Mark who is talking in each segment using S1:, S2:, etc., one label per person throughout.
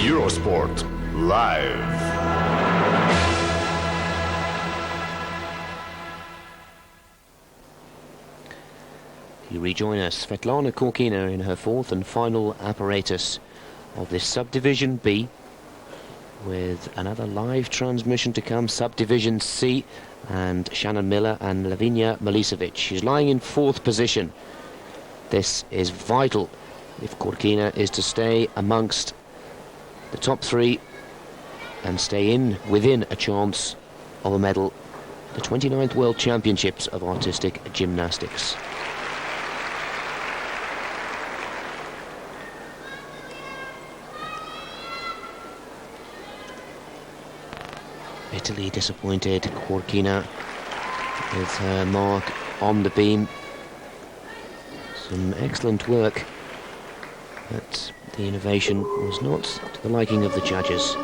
S1: Eurosport Live.
S2: You rejoin us, Svetlana Korkina in her fourth and final apparatus of this Subdivision B, with another live transmission to come, Subdivision C, and Shannon Miller and Lavinia Milicevic. She's lying in fourth position. This is vital if Korkina is to stay amongst the top three and stay within a chance of a medal at the 29th World Championships of Artistic Gymnastics. Bitterly disappointed, Korkina, with her mark on the beam. Some excellent work, but the innovation was not to the liking of the judges.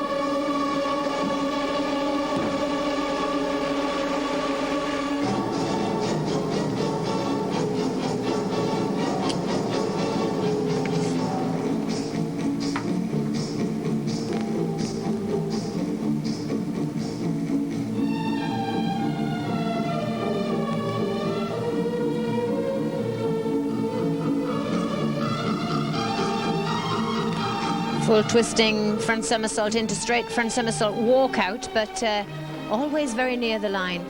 S3: Full twisting front somersault into straight front somersault walkout, but always very near the line.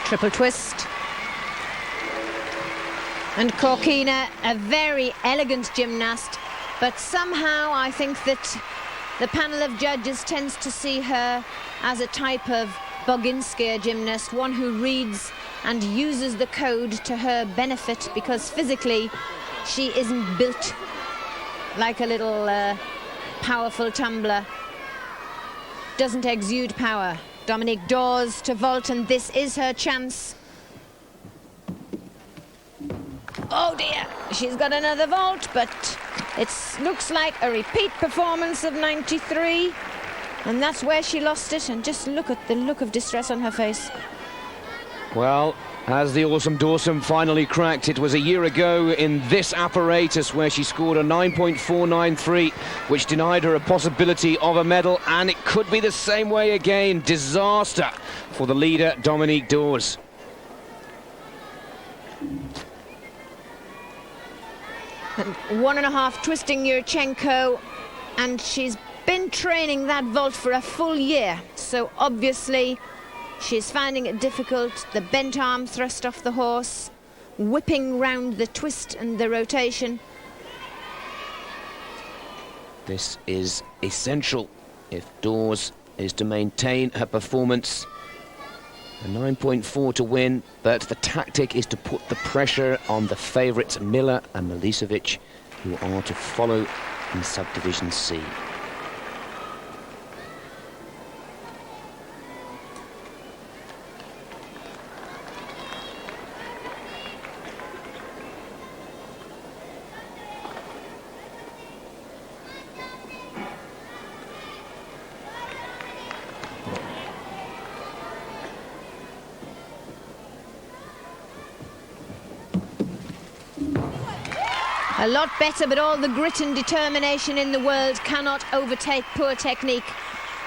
S3: Triple twist. And Korkina, a very elegant gymnast, but somehow I think that the panel of judges tends to see her as a type of Boginskaya gymnast, one who reads and uses the code to her benefit, because physically she isn't built like a little powerful tumbler. Doesn't exude power. Dominique Dawes to vault, and this is her chance. Oh dear, she's got another vault, but it looks like a repeat performance of 93, and that's where she lost it. And just look at the look of distress on her face.
S2: Well, as the Awesome Dawson finally cracked, it was a year ago in this apparatus where she scored a 9.493, which denied her a possibility of a medal, and it could be the same way again. Disaster for the leader, Dominique Dawes.
S3: And 1.5 twisting Yurchenko, and she's been training that vault for a full year, so obviously she's finding it difficult. The bent arm thrust off the horse, whipping round the twist and the rotation.
S2: This is essential if Dawes is to maintain her performance. A 9.4 to win, but the tactic is to put the pressure on the favourites Miller and Milicevic, who are to follow in Subdivision C.
S3: A lot better, but all the grit and determination in the world cannot overtake poor technique.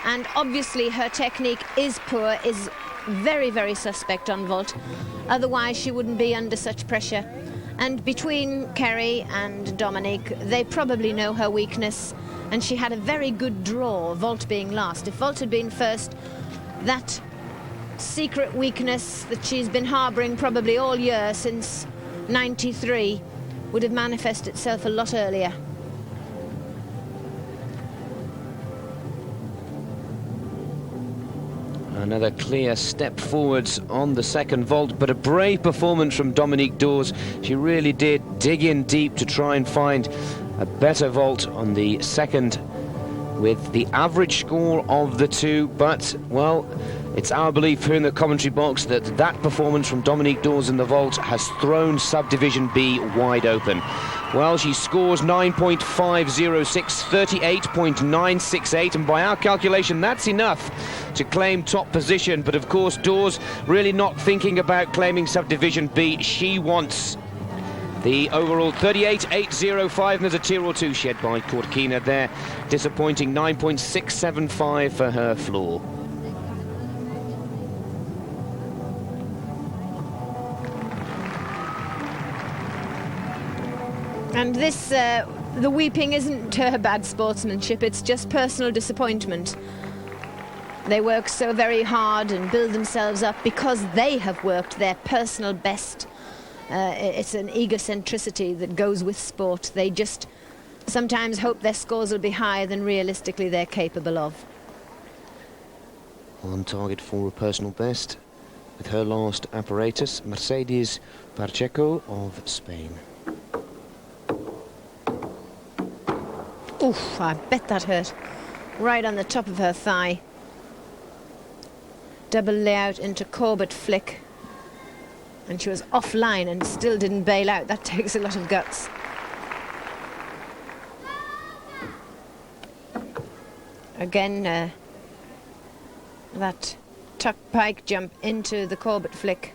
S3: And obviously her technique is poor, is very, very suspect on vault. Otherwise she wouldn't be under such pressure. And between Kerry and Dominique, they probably know her weakness. And she had a very good draw, vault being last. If vault had been first, that secret weakness that she's been harbouring probably all year since 93 would have manifested itself a lot earlier.
S2: Another clear step forwards on the second vault, but a brave performance from Dominique Dawes. She really did dig in deep to try and find a better vault on the second with the average score of the two, but, well, it's our belief here in the commentary box that that performance from Dominique Dawes in the vault has thrown Subdivision B wide open. Well, she scores 9.506, 38.968, and by our calculation, that's enough to claim top position. But of course, Dawes really not thinking about claiming Subdivision B. She wants the overall 38.805, and there's a tear or two shed by Kortkina there. Disappointing 9.675 for her floor.
S3: And this, the weeping isn't her bad sportsmanship, it's just personal disappointment. They work so very hard and build themselves up because they have worked their personal best. It's an egocentricity that goes with sport. They just sometimes hope their scores will be higher than realistically they're capable of.
S2: On target for a personal best with her last apparatus, Mercedes Pacheco of Spain.
S3: Oof, I bet that hurt. Right on the top of her thigh. Double layout into Corbett flick. And she was offline and still didn't bail out. That takes a lot of guts. Again, that tuck pike jump into the Corbett flick.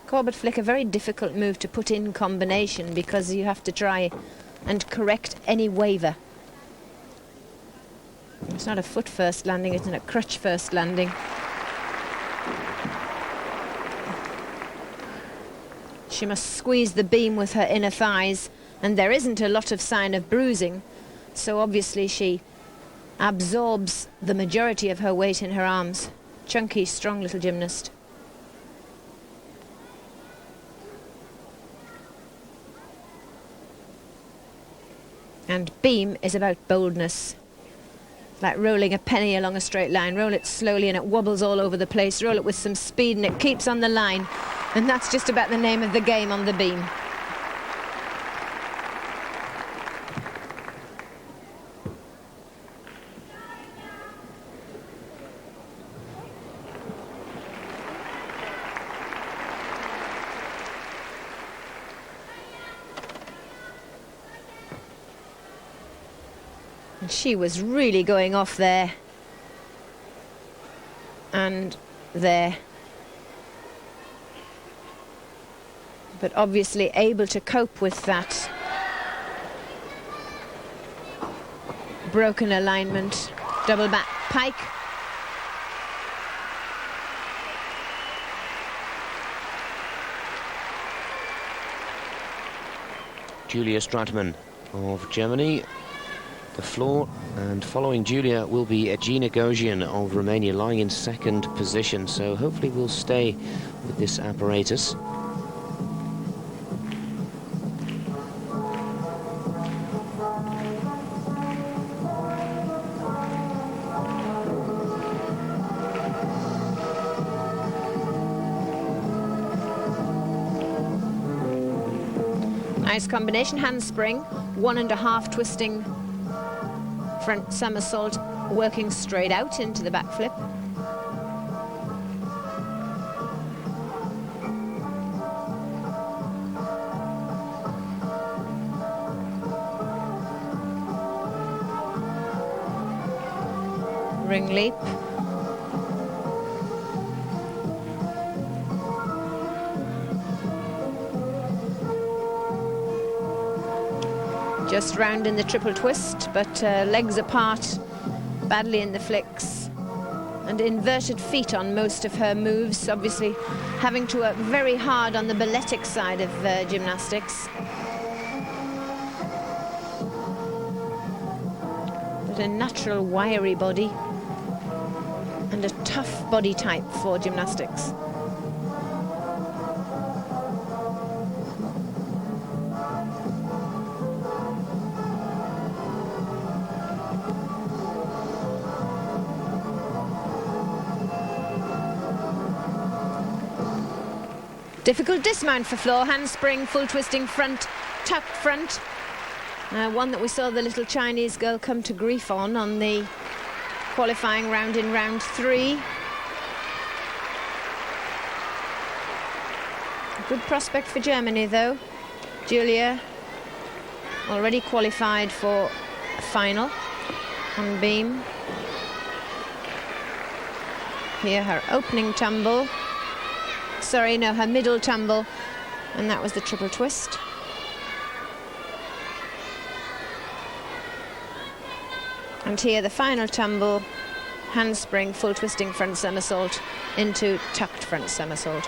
S3: Corbett flick, a very difficult move to put in combination because you have to try and correct any waver. It's not a foot first landing, it's a crutch first landing. She must squeeze the beam with her inner thighs, and there isn't a lot of sign of bruising, so obviously she absorbs the majority of her weight in her arms. Chunky, strong little gymnast. And beam is about boldness. Like rolling a penny along a straight line. Roll it slowly and it wobbles all over the place. Roll it with some speed and it keeps on the line. And that's just about the name of the game on the beam. And she was really going off there. And there. But obviously able to cope with that broken alignment. Double back pike.
S2: Julia Stratman of Germany, the floor, and following Julia will be Gina Gosian of Romania, lying in second position, so hopefully we'll stay with this apparatus.
S3: Nice combination handspring, 1.5 twisting front somersault, working straight out into the back flip. Ring leap. Just round in the triple twist, but legs apart, badly in the flicks, and inverted feet on most of her moves, obviously having to work very hard on the balletic side of gymnastics. But a natural wiry body and a tough body type for gymnastics. Difficult dismount for Flo. Handspring, full twisting front, tucked front. One that we saw the little Chinese girl come to grief on the qualifying round in round 3. Good prospect for Germany, though. Julia already qualified for a final on beam. Here, her opening tumble. Sorry, no, her middle tumble. And that was the triple twist. And here, the final tumble. Handspring, full twisting front somersault into tucked front somersault.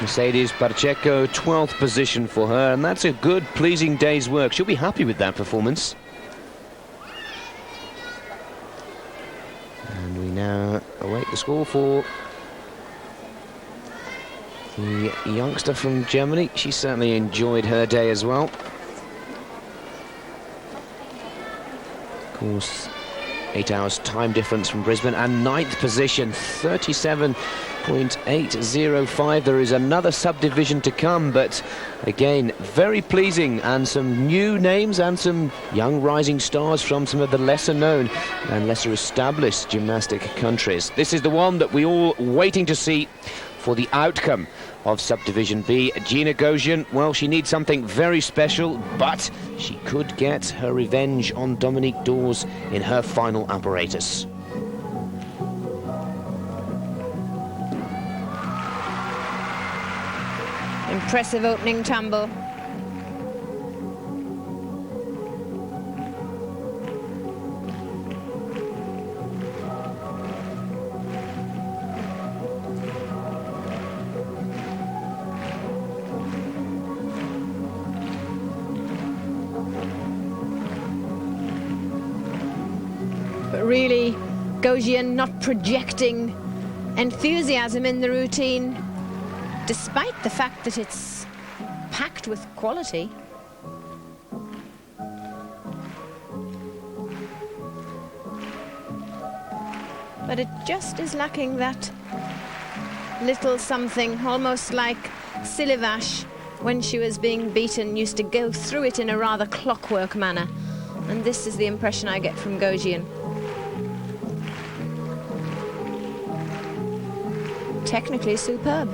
S2: Mercedes Pacheco, 12th position for her, and that's a good, pleasing day's work. She'll be happy with that performance. And we now await the score for the youngster from Germany. She certainly enjoyed her day as well. Of course, 8 hours time difference from Brisbane, and 9th position, 37.805. There is another subdivision to come, but again, very pleasing, and some new names and some young rising stars from some of the lesser known and lesser established gymnastic countries. This is the one that we all waiting to see for the outcome of Subdivision B. Gina Gosian, well, she needs something very special, but she could get her revenge on Dominique Dawes in her final apparatus.
S3: Impressive opening tumble. But really, Gosian not projecting enthusiasm in the routine, despite the fact that it's packed with quality. But it just is lacking that little something, almost like Silivash, when she was being beaten, used to go through it in a rather clockwork manner. And this is the impression I get from Gosian. Technically superb.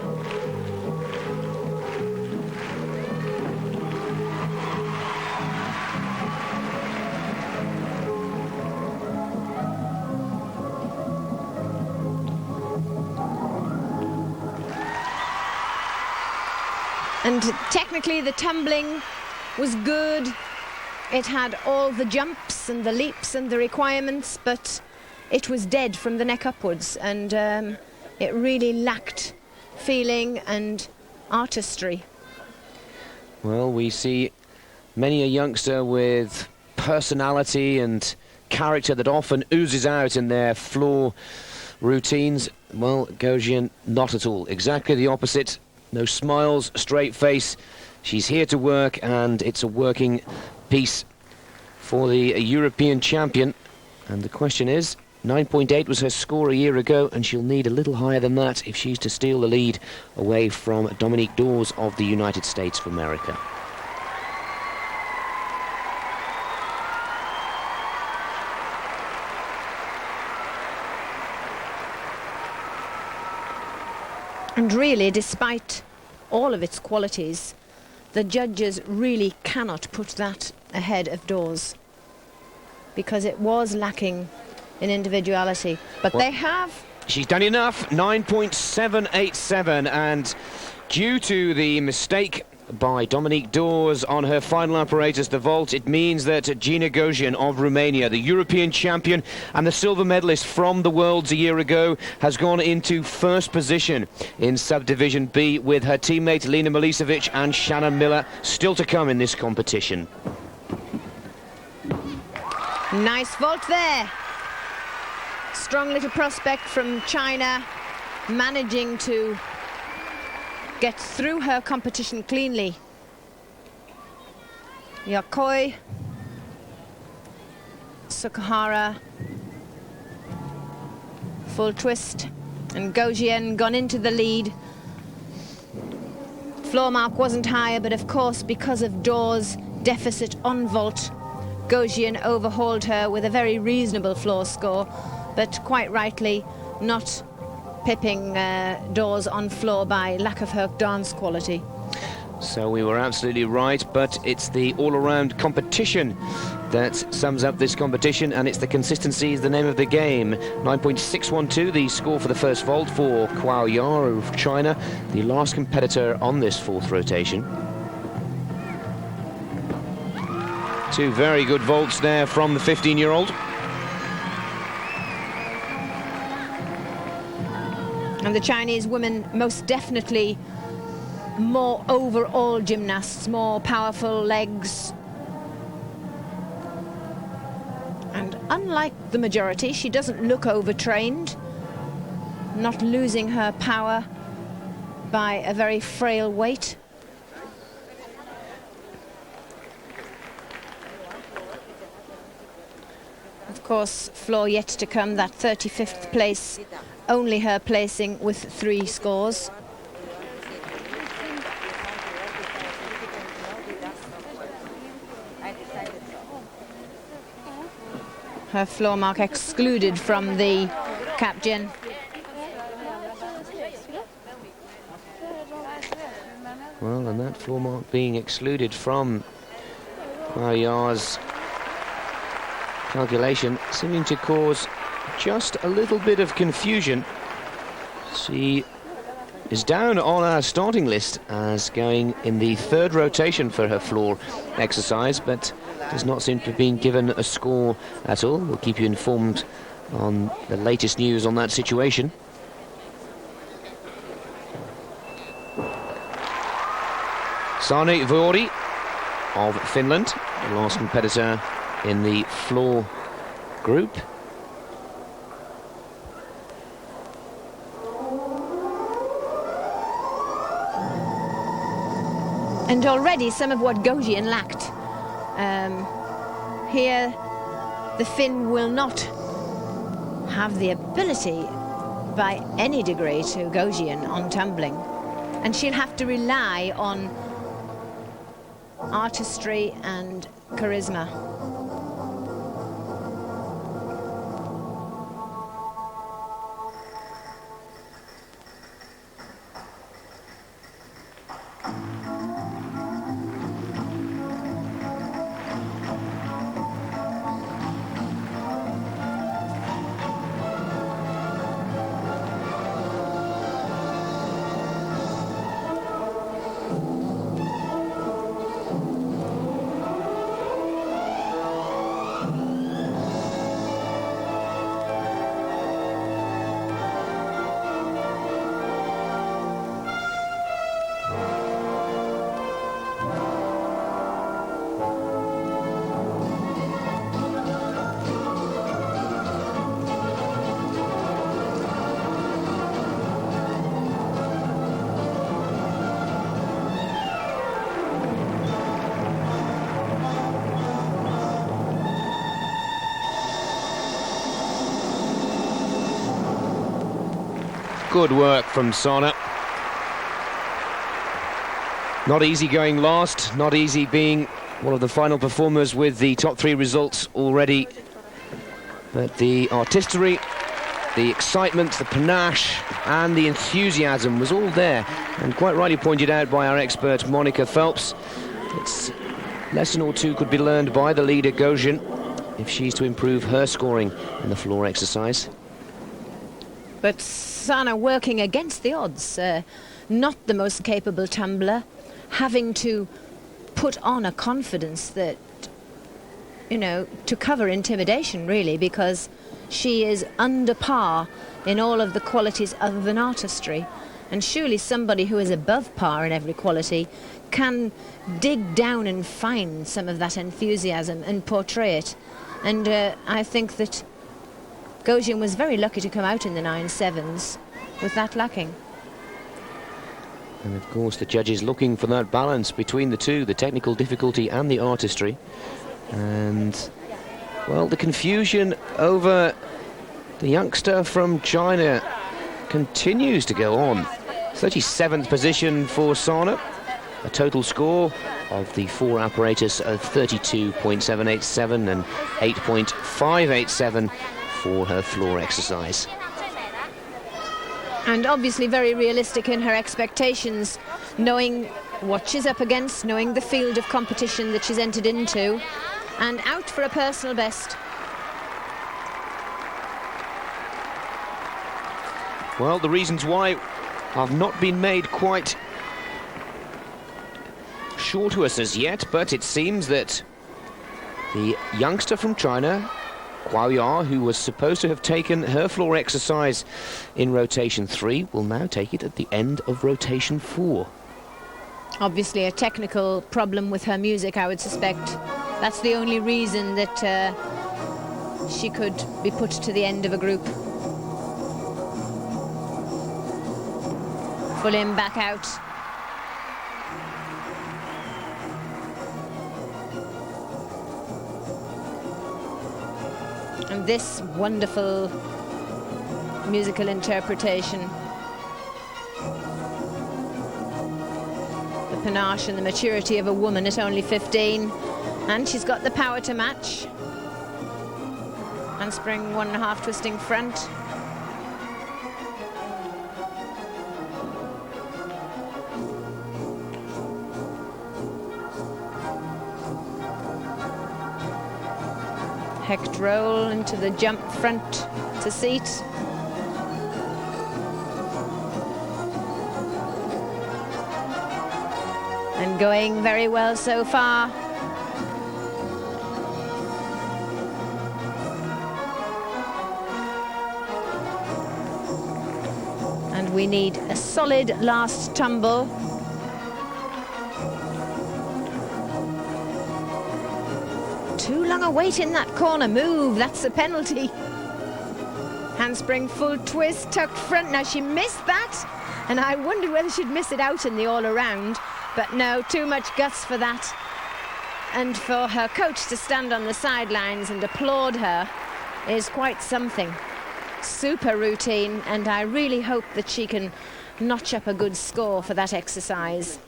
S3: And technically the tumbling was good. It had all the jumps and the leaps and the requirements, but it was dead from the neck upwards, and it really lacked feeling and artistry.
S2: Well, we see many a youngster with personality and character that often oozes out in their floor routines. Well, Gosian, not at all. Exactly the opposite. No smiles, straight face. She's here to work, and it's a working piece for the European champion. And the question is, 9.8 was her score a year ago, and she'll need a little higher than that if she's to steal the lead away from Dominique Dawes of the United States of America.
S3: And really, despite all of its qualities, the judges really cannot put that ahead of Dawes, because it was lacking in individuality. But well, they have.
S2: She's done enough. 9.787, and due to the mistake by Dominique Dawes on her final apparatus, the vault, it means that Gina Gosian of Romania, the European champion and the silver medalist from the Worlds a year ago, has gone into first position in Subdivision B with her teammate Lena Milicevic and Shannon Miller still to come in this competition.
S3: Nice vault there. Strong little prospect from China, managing to get through her competition cleanly. Yakoi Sukahara. Full twist. And Gojien gone into the lead. Floor mark wasn't higher, but of course, because of Dawes' deficit on vault, Gojien overhauled her with a very reasonable floor score, but quite rightly not pipping Dawes on floor by lack of her dance quality.
S2: So we were absolutely right, but it's the all-around competition that sums up this competition, and it's the consistency is the name of the game. 9.612, the score for the first vault for Kuo Ya of China, the last competitor on this fourth rotation. Two very good vaults there from the 15-year-old.
S3: And the Chinese women most definitely more overall gymnasts, more powerful legs. And unlike the majority, she doesn't look overtrained, not losing her power by a very frail weight. Of course, floor yet to come, that 35th place, only her placing with 3 scores. Her floor mark excluded from the captain.
S2: Well, and that floor mark being excluded from Kuo Ya's calculation, seeming to cause just a little bit of confusion. She is down on our starting list as going in the 3rd rotation for her floor exercise, but does not seem to have been given a score at all. We'll keep you informed on the latest news on that situation. Sani Vuori of Finland, the last competitor in the floor group.
S3: And already some of what Gojien lacked. Here, the Finn will not have the ability by any degree to Gojien on tumbling. And she'll have to rely on artistry and charisma.
S2: Good work from Sana. Not easy going last, not easy being one of the final performers with the top 3 results already. But the artistry, the excitement, the panache and the enthusiasm was all there. And quite rightly pointed out by our expert Monica Phelps, it's a lesson or two could be learned by the leader Gojien if she's to improve her scoring in the floor exercise.
S3: But Sana working against the odds, not the most capable tumbler, having to put on a confidence that, you know, to cover intimidation really, because she is under par in all of the qualities other than artistry. And surely somebody who is above par in every quality can dig down and find some of that enthusiasm and portray it. And I think that Gojien was very lucky to come out in the 9.7s with that lacking.
S2: And of course the judges looking for that balance between the two, the technical difficulty and the artistry. And Well, the confusion over the youngster from China continues to go on. 37th position for Sana, a total score of the four apparatus of 32.787 and 8.587 for her floor exercise.
S3: And obviously very realistic in her expectations, knowing what she's up against, knowing the field of competition that she's entered into, and out for a personal best.
S2: Well, the reasons why have not been made quite sure to us as yet, but it seems that the youngster from China, Guo Ya, who was supposed to have taken her floor exercise in rotation 3, will now take it at the end of rotation 4.
S3: Obviously a technical problem with her music, I would suspect. That's the only reason that she could be put to the end of a group. Full in, back out. And this wonderful musical interpretation. The panache and the maturity of a woman at only 15. And she's got the power to match. Handspring 1.5 twisting front. Hecht roll into the jump front to seat. And going very well so far. And we need a solid last tumble. Too long a wait in that corner move, that's the penalty. Handspring full twist, tucked front. Now she missed that, and I wondered whether she'd miss it out in the all-around, but no, too much guts for that. And for her coach to stand on the sidelines and applaud her is quite something. Super routine, and I really hope that she can notch up a good score for that exercise.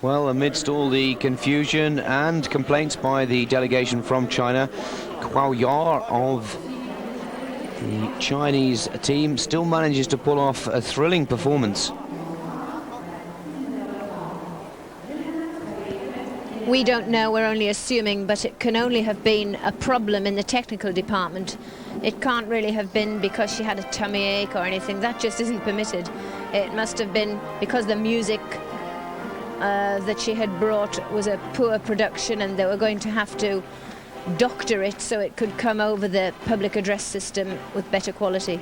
S2: Well, amidst all the confusion and complaints by the delegation from China, Guo Ya of the Chinese team still manages to pull off a thrilling performance.
S3: We don't know, we're only assuming, but it can only have been a problem in the technical department. It can't really have been because she had a tummy ache or anything. That just isn't permitted. It must have been because the music that she had brought was a poor production, and they were going to have to doctor it so it could come over the public address system with better quality.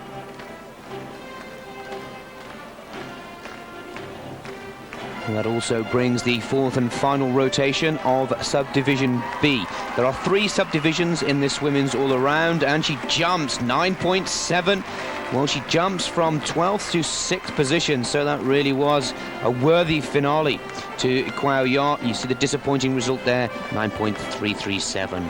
S2: And that also brings the fourth and final rotation of Subdivision B. There are 3 subdivisions in this women's all-around, and she jumps 9.7. Well, she jumps from 12th to 6th position, so that really was a worthy finale to Guo Ya. You see the disappointing result there, 9.337.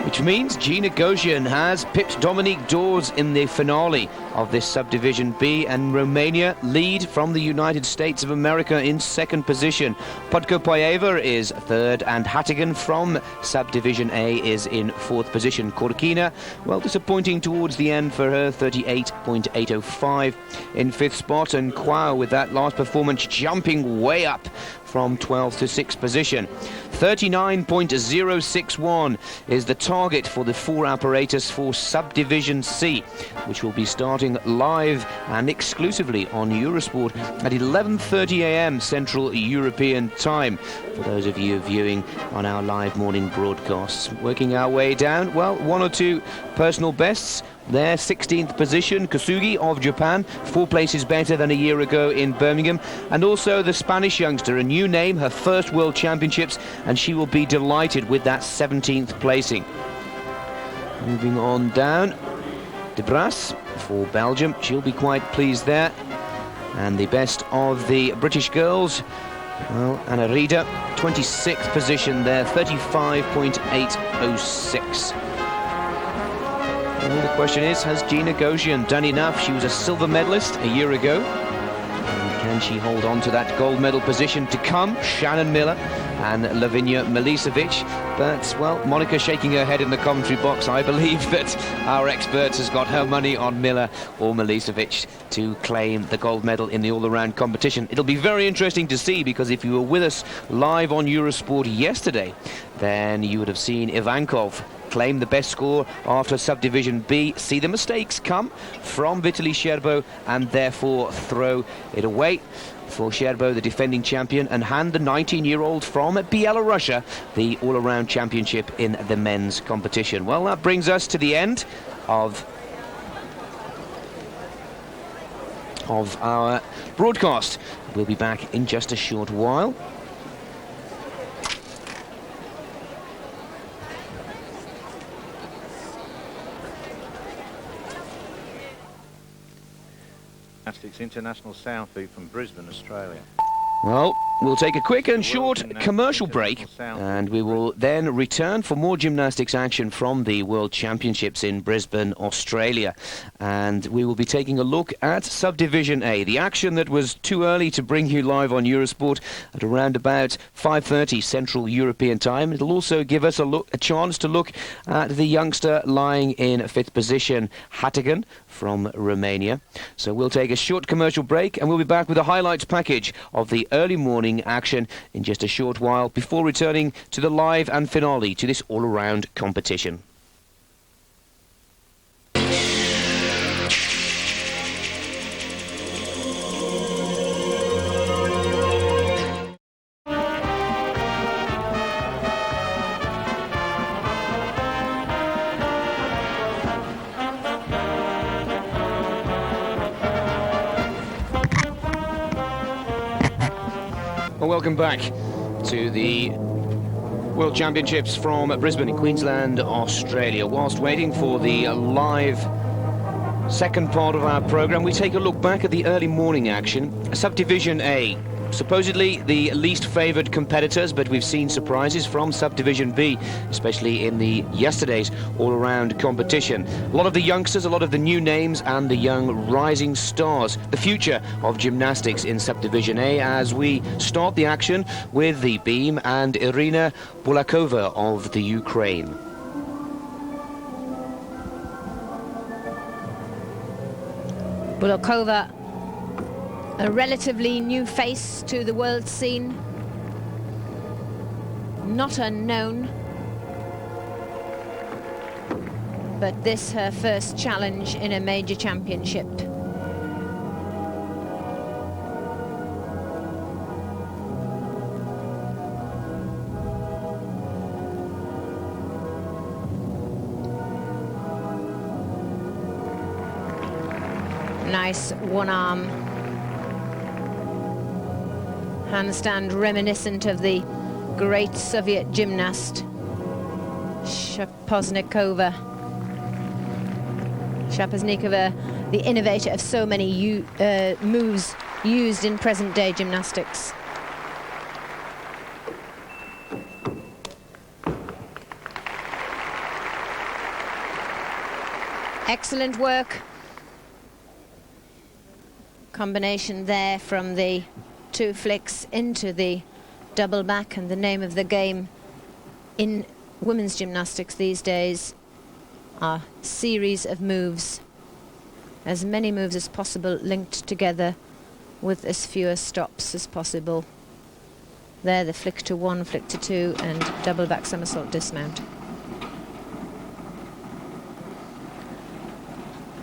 S2: Which means Gina Goshen has pipped Dominique Dawes in the finale of this Subdivision B, and Romania lead from the United States of America in 2nd position. Podkopoyeva is 3rd, and Hattigan from Subdivision A is in 4th position. Korkina, well, disappointing towards the end for her, 38.805 in 5th spot, and Kwao with that last performance jumping way up from 12th to 6th position. 39.061 is the target for the 4 apparatus for Subdivision C, which will be starting live and exclusively on Eurosport at 11:30 a.m. Central European Time, for those of you viewing on our live morning broadcasts. Working our way down, well, 1 or 2 personal bests. There, 16th position, Kosugi of Japan, 4 places better than a year ago in Birmingham. And also the Spanish youngster, a new name, her first World Championships, and she will be delighted with that 17th placing. Moving on down, De Bras for Belgium, she'll be quite pleased there. And the best of the British girls, Well, Anna Rida, 26th position there, 35.806. Well, the question is, has Gina Gosian done enough? She was a silver medalist a year ago. And can she hold on to that gold medal position to come? Shannon Miller and Lavinia Milicevic. But, well, Monica shaking her head in the commentary box. I believe that our expert has got her money on Miller or Milicevic to claim the gold medal in the all-around competition. It'll be very interesting to see, because if you were with us live on Eurosport yesterday, then you would have seen Ivankov claim the best score after subdivision B, see the mistakes come from Vitaly Sherbo, and therefore throw it away for Sherbo, the defending champion, and hand the 19-year-old from Belarus the all-around championship in the men's competition. Well, that brings us to the end of our broadcast. We'll be back in just a short while.
S4: Gymnastics international sound feed from Brisbane, Australia.
S2: Well, we'll take a quick and short commercial break, and we will then return for more gymnastics action from the World Championships in Brisbane, Australia. And we will be taking a look at Subdivision A, the action that was too early to bring you live on Eurosport at around about 5:30 Central European Time. It'll also give us a chance to look at the youngster lying in 5th position, Hatigan from Romania. So we'll take a short commercial break, and we'll be back with a highlights package of the early morning action in just a short while, before returning to the live and finale to this all-around competition. Well, welcome back to the World Championships from Brisbane in Queensland, Australia. Whilst waiting for the live second part of our programme, we take a look back at the early morning action. Subdivision A, supposedly the least favoured competitors, but we've seen surprises from Subdivision B, especially in the yesterday's all-around competition. A lot of the youngsters, a lot of the new names, and the young rising stars. The future of gymnastics in Subdivision A, as we start the action with the beam and Irina Bulakova of the Ukraine.
S3: Bulakova, a relatively new face to the world scene, not unknown, but this her first challenge in a major championship. Nice one arm handstand, reminiscent of the great Soviet gymnast Shaposhnikova, the innovator of so many moves used in present-day gymnastics. Excellent work. Combination there from the two flicks into the double back, and the name of the game in women's gymnastics these days are series of moves. As many moves as possible linked together with as few stops as possible. There, the flick to one, flick to two, and double back somersault dismount.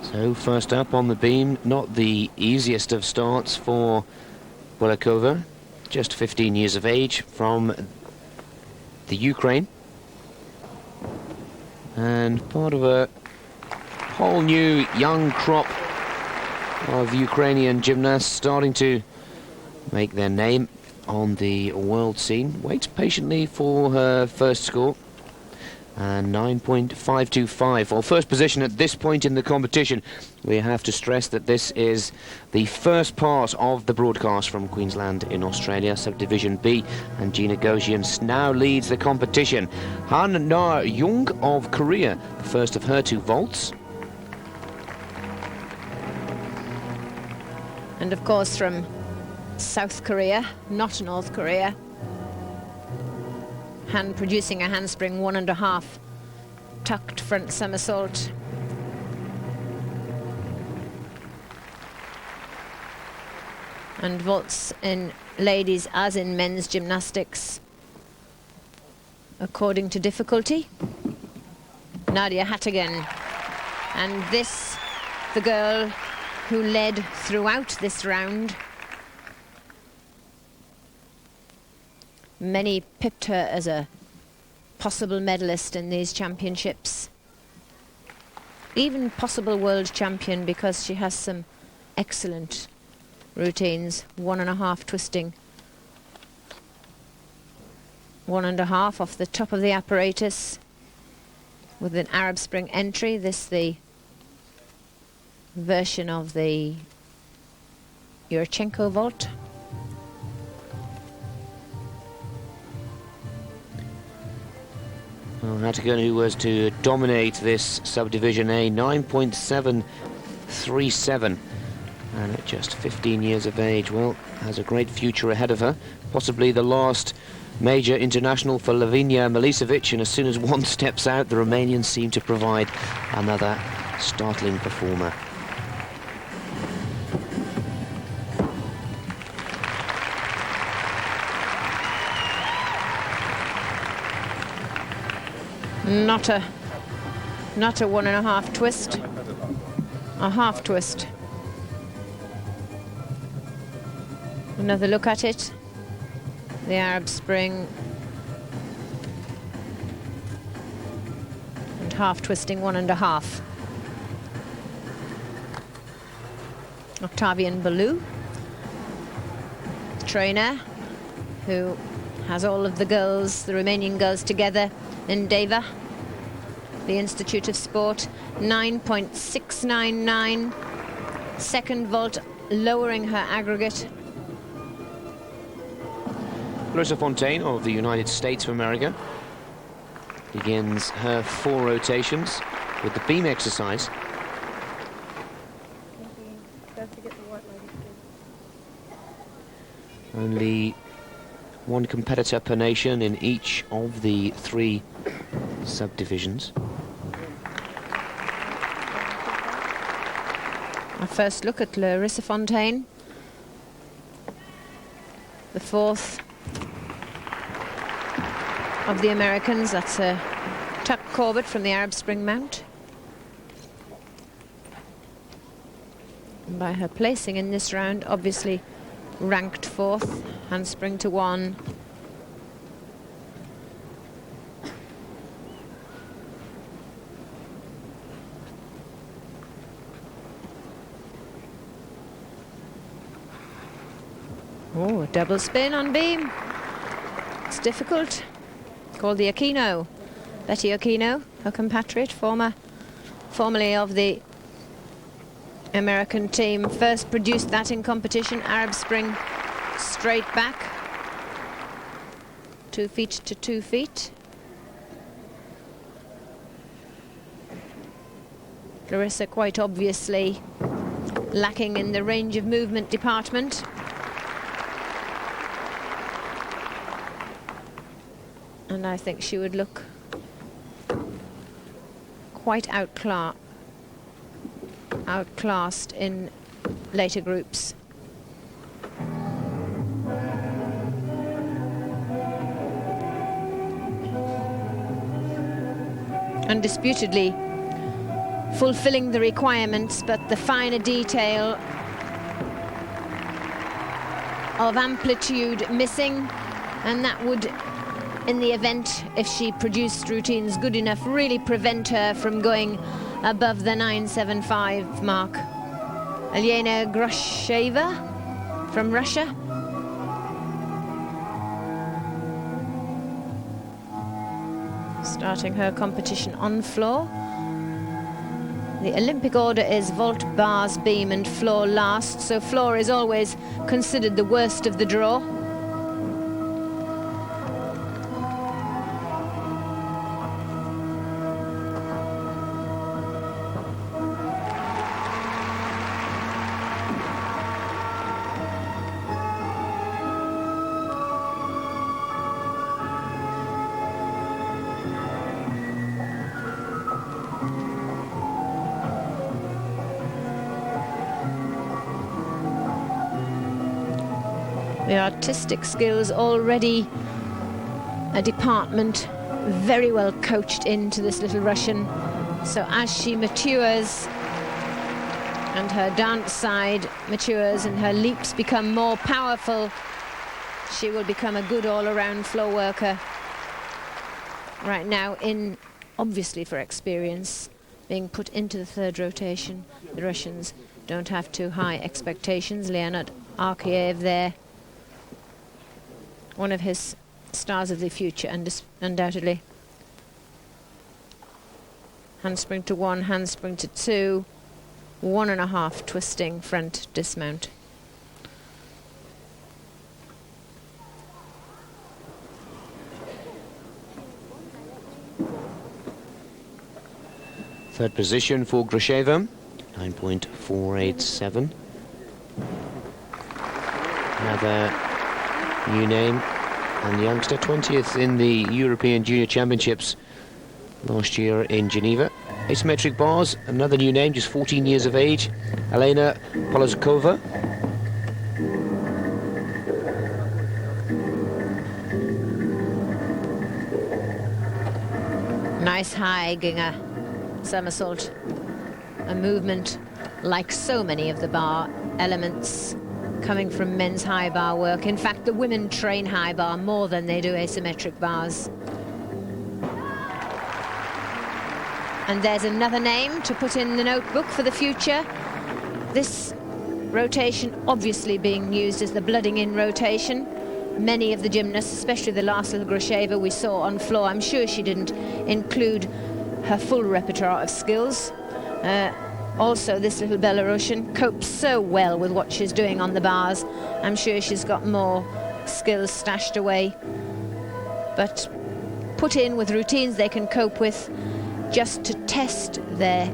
S2: So first up on the beam, not the easiest of starts for Bulakova, just 15 years of age, from the Ukraine, and part of a whole new young crop of Ukrainian gymnasts starting to make their name on the world scene. Waits patiently for her first score, and 9.525. Well, first position at this point in the competition. We have to stress that this is the first part of the broadcast from Queensland in Australia, Subdivision B, and Gina Gosian now leads the competition. Han Na-young of Korea, the first of her 2 vaults.
S3: And of course from South Korea, not North Korea. Han producing a handspring 1.5, tucked front somersault. And vaults in ladies as in men's gymnastics according to difficulty. Nadia Hattigan, and this the girl who led throughout this round. Many pipped her as a possible medalist in these championships, even possible world champion, because she has some excellent routines. 1.5 twisting, 1.5 off the top of the apparatus with an Arab Spring entry. This the version of the Yurchenko vault.
S2: Well, Hattigan, who was to dominate this Subdivision A, 9.737, and at just 15 years of age, well, has a great future ahead of her. Possibly the last major international for Lavinia Milicevic, and as soon as one steps out, the Romanians seem to provide another startling performer.
S3: Not a 1.5 twist, a half twist. Another look at it. The Arab Spring and half twisting 1.5. Octavian Ballou, trainer, who has all of the girls, the Romanian girls, together in Deva, the Institute of Sport. 9.699. Second vault, lowering her aggregate.
S2: Clarissa Fontaine of the United States of America begins her 4 rotations with the beam exercise. Only 1 competitor per nation in each of the 3 subdivisions.
S3: Our first look at Clarissa Fontaine, the 4th of the Americans. That's a Tuck Corbett from the Arab Spring mount. And by her placing in this round, obviously ranked 4th, handspring to 1. Oh, a double spin on beam. It's difficult. Called the Aquino. Betty Aquino, her compatriot, formerly of the American team, first produced that in competition. Arab Spring straight back. 2 feet to 2 feet. Clarissa quite obviously lacking in the range of movement department. And I think she would look quite outclassed in later groups. Undisputedly fulfilling the requirements, but the finer detail of amplitude missing, and that would, in the event, if she produced routines good enough, really prevent her from going above the 9.75 mark. Elena Grosheva from Russia. starting her competition on floor. The Olympic order is vault, bars, beam and floor last, so floor is always considered the worst of the draw. The artistic skills already a department very well coached into this little Russian. So as she matures and her dance side matures and her leaps become more powerful, she will become a good all-around floor worker. Right now, obviously for experience, being put into the third rotation, the Russians don't have too high expectations. Leonid Arkiev there, one of his stars of the future, undoubtedly. Handspring to 1, handspring to 2, 1.5 twisting front dismount.
S2: Third position for Grasheva, 9.487. Another new name and youngster, 20th in the European Junior Championships last year in Geneva. Asymmetric bars, another new name, just 14 years of age, Elena Polozkova.
S3: Nice high Ginger somersault, a movement like so many of the bar elements coming from men's high bar work. In fact, the women train high bar more than they do asymmetric bars. And there's another name to put in the notebook for the future. This rotation obviously being used as the blooding in rotation. Many of the gymnasts, especially the last little Grasheva we saw on floor, I'm sure she didn't include her full repertoire of skills. Also, this little Belarusian copes so well with what she's doing on the bars. I'm sure she's got more skills stashed away, but put in with routines they can cope with, just to test their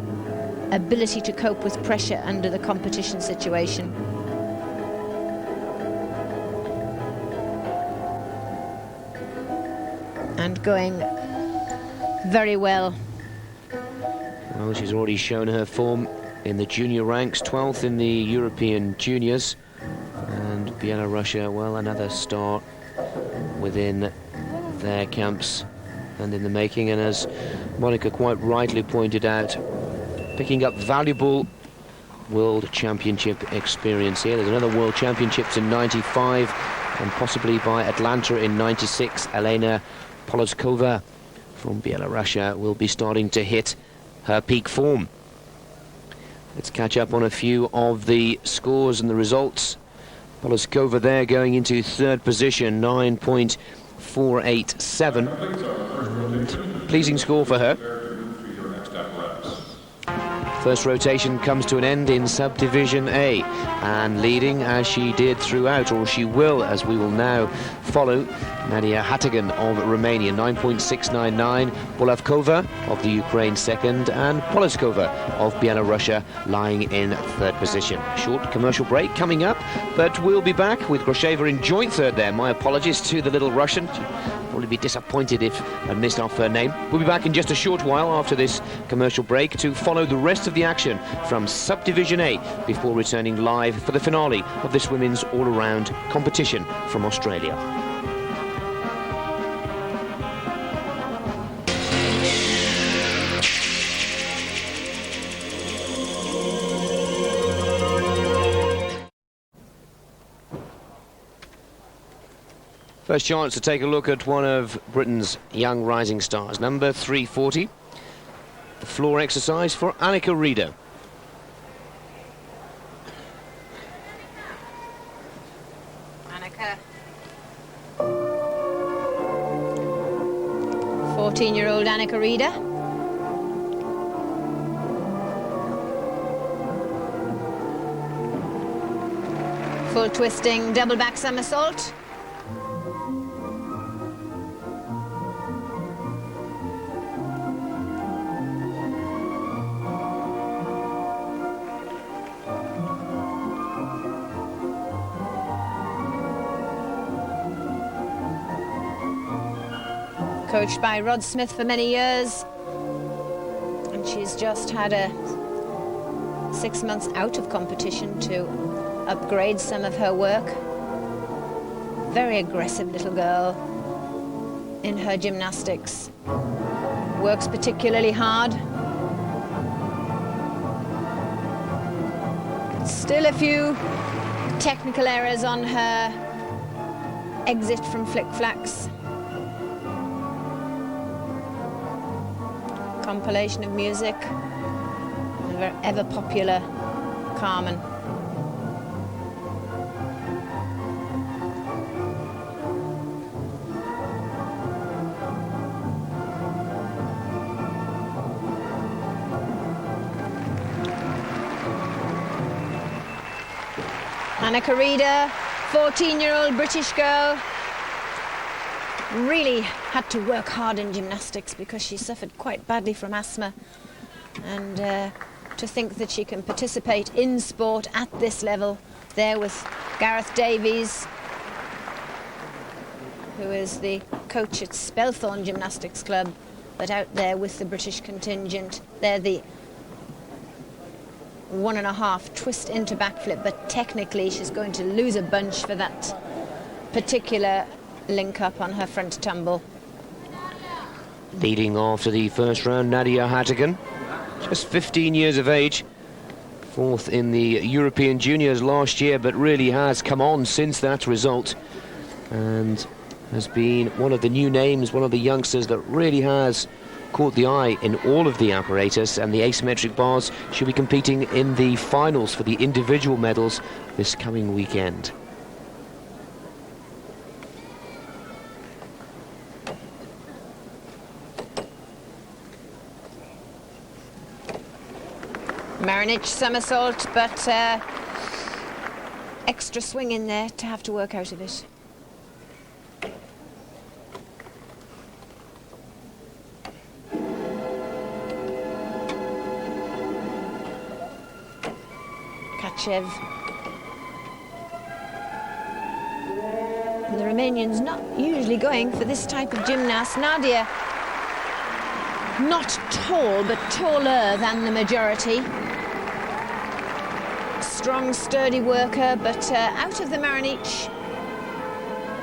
S3: ability to cope with pressure under the competition situation. And going very well.
S2: Well, she's already shown her form in the junior ranks, 12th in the European juniors. And Belarusia, well, another star within their camps and in the making. And as Monica quite rightly pointed out, picking up valuable World Championship experience here. There's another World Championships in 95 and possibly by Atlanta in 96. Elena Polozkova from Belarusia will be starting to hit her peak form. Let's catch up on a few of the scores and the results. Polozkova there going into third position, 9.487, and pleasing score for her. First rotation comes to an end in Subdivision A, and leading as she did throughout, or she will, as we will now follow, Nadia Hatagan of Romania, 9.699, Bolavkova of the Ukraine second, and Polozkova of Belarusia lying in third position. Short commercial break coming up, but we'll be back with Grasheva in joint third there. My apologies to the little Russian. Probably be disappointed if I missed off her name. We'll be back in just a short while after this commercial break to follow the rest of the action from Subdivision A before returning live for the finale of this women's all-around competition from Australia. First chance to take a look at one of Britain's young rising stars, number 340. The floor exercise for Annika Rieder.
S3: Annika. 40 14-year-old Annika Rieder. Full twisting double back somersault. Coached by Rod Smith for many years, and she's just had a 6 months out of competition to upgrade some of her work. Very aggressive little girl in her gymnastics. Works particularly hard. Still a few technical errors on her exit from flick-flacks. Compilation of music, the ever popular Carmen. Annika Rieder, 14-year-old British girl, really had to work hard in gymnastics because she suffered quite badly from asthma, and to think that she can participate in sport at this level, there with Gareth Davies, who is the coach at Spelthorne Gymnastics Club, but out there with the British contingent. They're the 1.5 twist into backflip, but technically she's going to lose a bunch for that particular link up on her front tumble.
S2: Leading after the first round, Nadia Hattigan, just 15 years of age, 4th in the European Juniors last year, but really has come on since that result and has been one of the new names, one of the youngsters that really has caught the eye in all of the apparatus and the asymmetric bars. She'll be competing in the finals for the individual medals this coming weekend.
S3: Marinich somersault, but extra swing in there to have to work out of it. Kachev. And the Romanians not usually going for this type of gymnast. Nadia, not tall, but taller than the majority. Strong, sturdy worker, but out of the Marinich.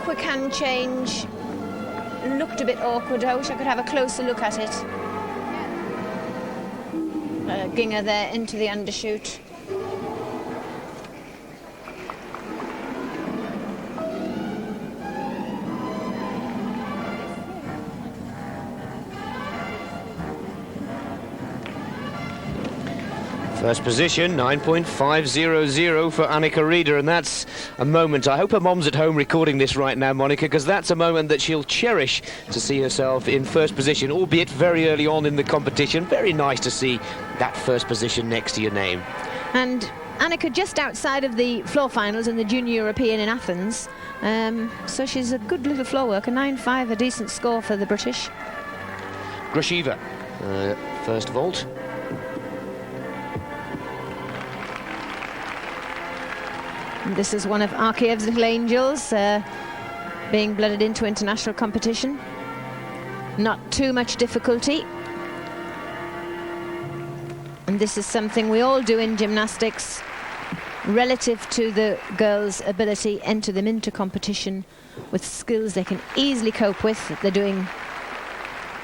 S3: Quick hand change. Looked a bit awkward. I wish I could have a closer look at it. Ginger there into the undershoot.
S2: First position, 9.500 for Annika Rieder, and that's a moment. I hope her mom's at home recording this right now, Monica, because that's a moment that she'll cherish, to see herself in first position, albeit very early on in the competition. Very nice to see that first position next to your name.
S3: And Annika just outside of the floor finals in the Junior European in Athens, so she's a good little floor worker. 9.5, a decent score for the British.
S2: Grasheva, first vault.
S3: This is one of Arkiev's little angels, being blooded into international competition. Not too much difficulty. And this is something we all do in gymnastics. Relative to the girls' ability, enter them into competition with skills they can easily cope with, that they're doing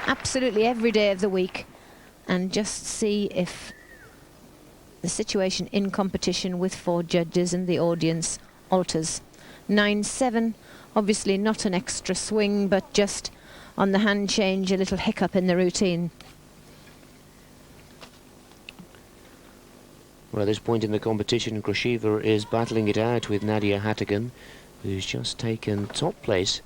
S3: absolutely every day of the week, and just see if the situation in competition with 4 judges and the audience alters. 9.7, obviously not an extra swing, but just on the hand change, a little hiccup in the routine.
S2: Well, at this point in the competition, Grasheva is battling it out with Nadia Hattigan, who's just taken top place.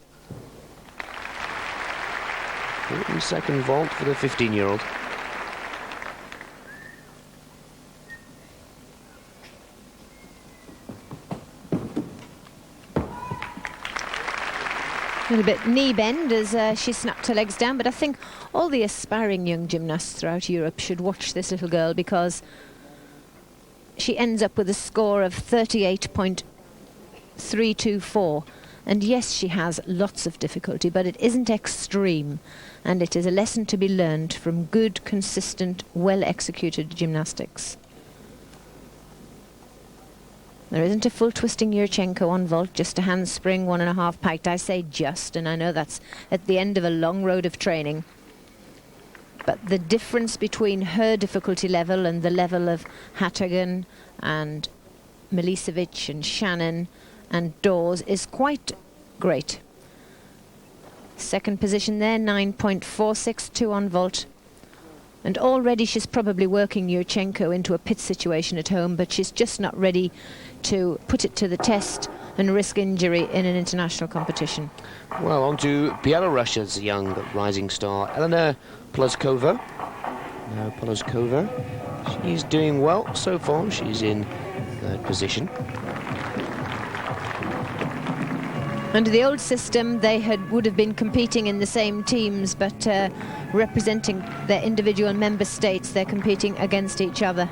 S2: 42nd vault for the 15-year-old.
S3: A little bit knee bend as she snapped her legs down, but I think all the aspiring young gymnasts throughout Europe should watch this little girl, because she ends up with a score of 38.324. And yes, she has lots of difficulty, but it isn't extreme, and it is a lesson to be learned from good, consistent, well-executed gymnastics. There isn't a full twisting Yurchenko on vault, just a handspring, 1.5 piked. I say just, and I know that's at the end of a long road of training. But the difference between her difficulty level and the level of Hatagan and Milicevic and Shannon and Dawes is quite great. Second position there, 9.462 on vault. And already she's probably working Yurchenko into a pit situation at home, but she's just not ready to put it to the test and risk injury in an international competition.
S2: Well, on to Belarusia's young rising star, Elena Polozkova. Now Polozkova, she's doing well so far. She's in third position.
S3: Under the old system, they would have been competing in the same teams, but representing their individual member states, they're competing against each other.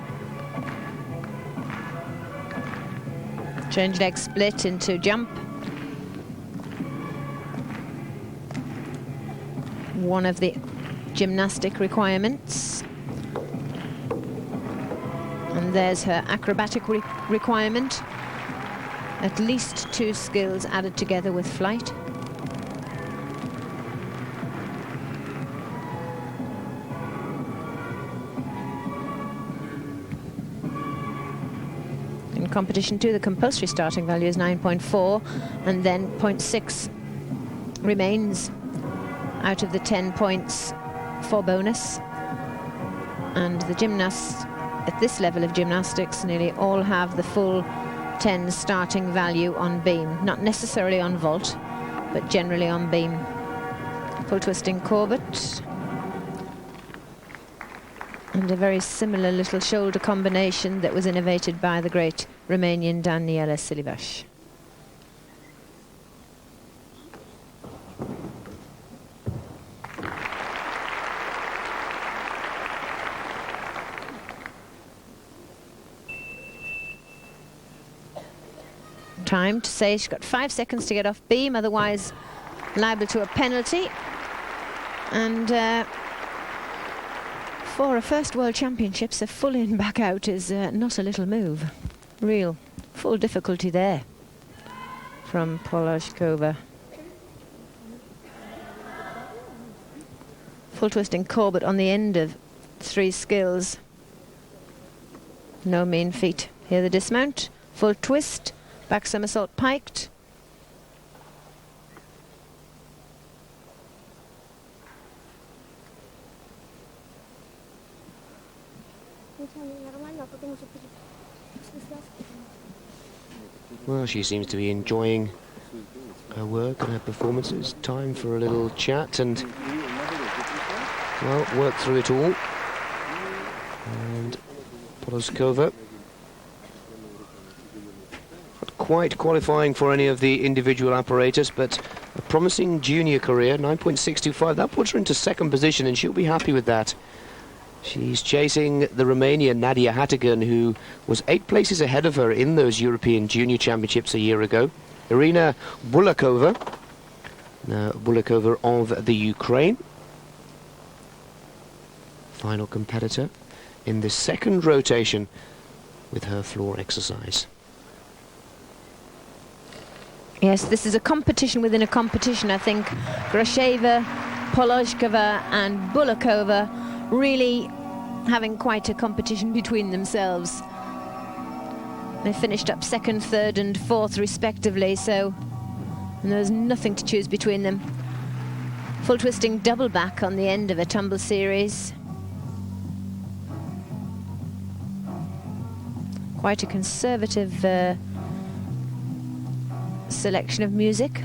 S3: Change leg split into jump. One of the gymnastic requirements. And there's her acrobatic requirement. At least 2 skills added together with flight. In competition 2, the compulsory starting value is 9.4, and then 0.6 remains out of the 10 points for bonus. And the gymnasts at this level of gymnastics nearly all have the full 10 starting value on beam, not necessarily on vault, but generally on beam. Full twisting Corbett. And a very similar little shoulder combination that was innovated by the great Romanian Daniela Silivash. Time to say she's got 5 seconds to get off beam, otherwise liable to a penalty. And for a first World Championships, a full in back out is not a little move. Real full difficulty there from Polozkova. Full twisting Corbett on the end of 3 skills. No mean feat. Here the dismount, full twist. Back somersault piked.
S2: Well, she seems to be enjoying her work and her performances. Time for a little chat and, well, work through it all. And Polozkova, not quite qualifying for any of the individual apparatus, but a promising junior career, 9.625. That puts her into second position, and she'll be happy with that. She's chasing the Romanian Nadia Hatagan, who was 8 places ahead of her in those European Junior Championships a year ago. Irina Bulakova, Bulakova of the Ukraine. Final competitor in the second rotation with her floor exercise.
S3: Yes, this is a competition within a competition. I think Grasheva, Polozkova and Bulakova really having quite a competition between themselves. They finished up second, third and fourth respectively, so there's nothing to choose between them. Full twisting double back on the end of a tumble series. Quite a conservative selection of music.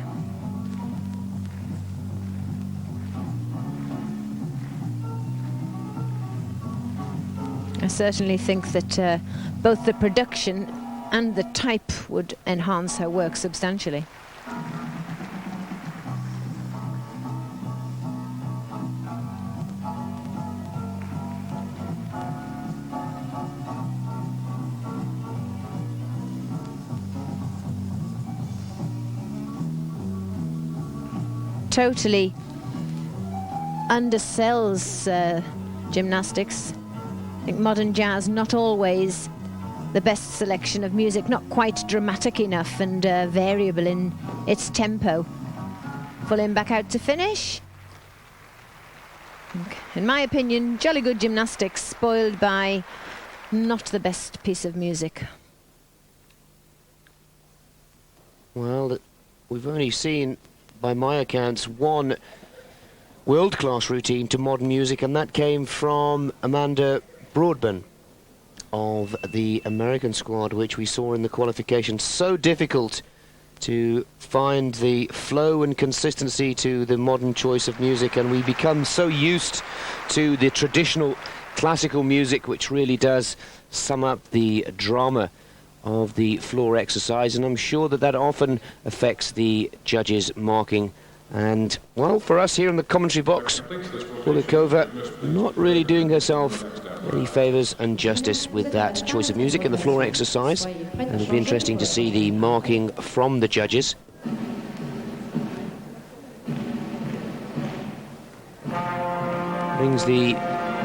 S3: certainly think that both the production and the type would enhance her work substantially. Totally undersells gymnastics. I think modern jazz not always the best selection of music, not quite dramatic enough and variable in its tempo. Pulling back out to finish. In my opinion, jolly good gymnastics, spoiled by not the best piece of music.
S2: Well, we've only seen, by my accounts, one world-class routine to modern music, and that came from Amanda Broadbent of the American squad, which we saw in the qualification. So difficult to find the flow and consistency to the modern choice of music, and we become so used to the traditional classical music, which really does sum up the drama of the floor exercise, and I'm sure that that often affects the judges' marking. And, well, for us here in the commentary box, Bulikova not really doing herself any favours and justice with that choice of music in the floor exercise. And it'll be interesting to see the marking from the judges. Brings the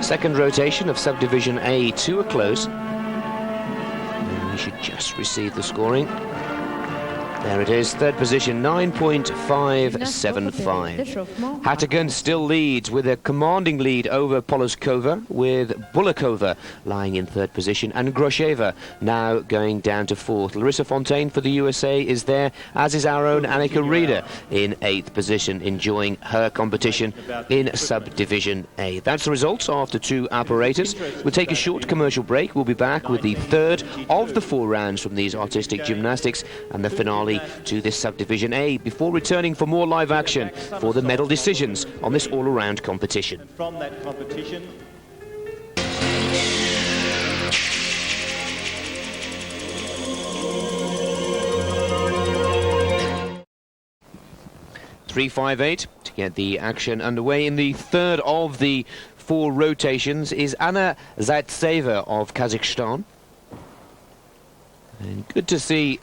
S2: second rotation of Subdivision A to a close. And we should just receive the scoring. There it is, third position, 9.575. Hattigan still leads with a commanding lead over Poloskova, with Bulikova lying in third position, and Grosheva now going down to fourth. Larissa Fontaine for the USA is there, as is our own Annika Rieder in eighth position, enjoying her competition in Subdivision A. That's the results after two apparatus. We'll take a short commercial break. We'll be back with the third of the 4 rounds from these artistic gymnastics and the finale to this Subdivision A, before returning for more live action for the medal decisions on this all-around competition.
S5: From that competition,
S2: 3.58 to get the action underway. In the third of the 4 rotations is Anna Zaitseva of Kazakhstan. And good to see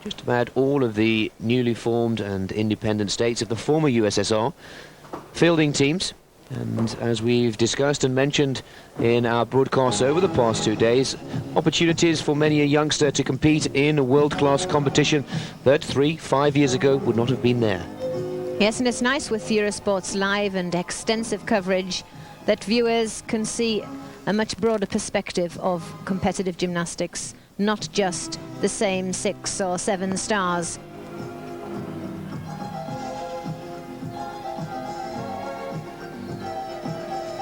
S2: just about all of the newly formed and independent states of the former USSR fielding teams. And as we've discussed and mentioned in our broadcasts over the past 2 days, opportunities for many a youngster to compete in a world-class competition that 3-5 years ago would not have been there.
S3: Yes, and it's nice with Eurosport's live and extensive coverage that viewers can see a much broader perspective of competitive gymnastics, not just the same 6 or 7 stars.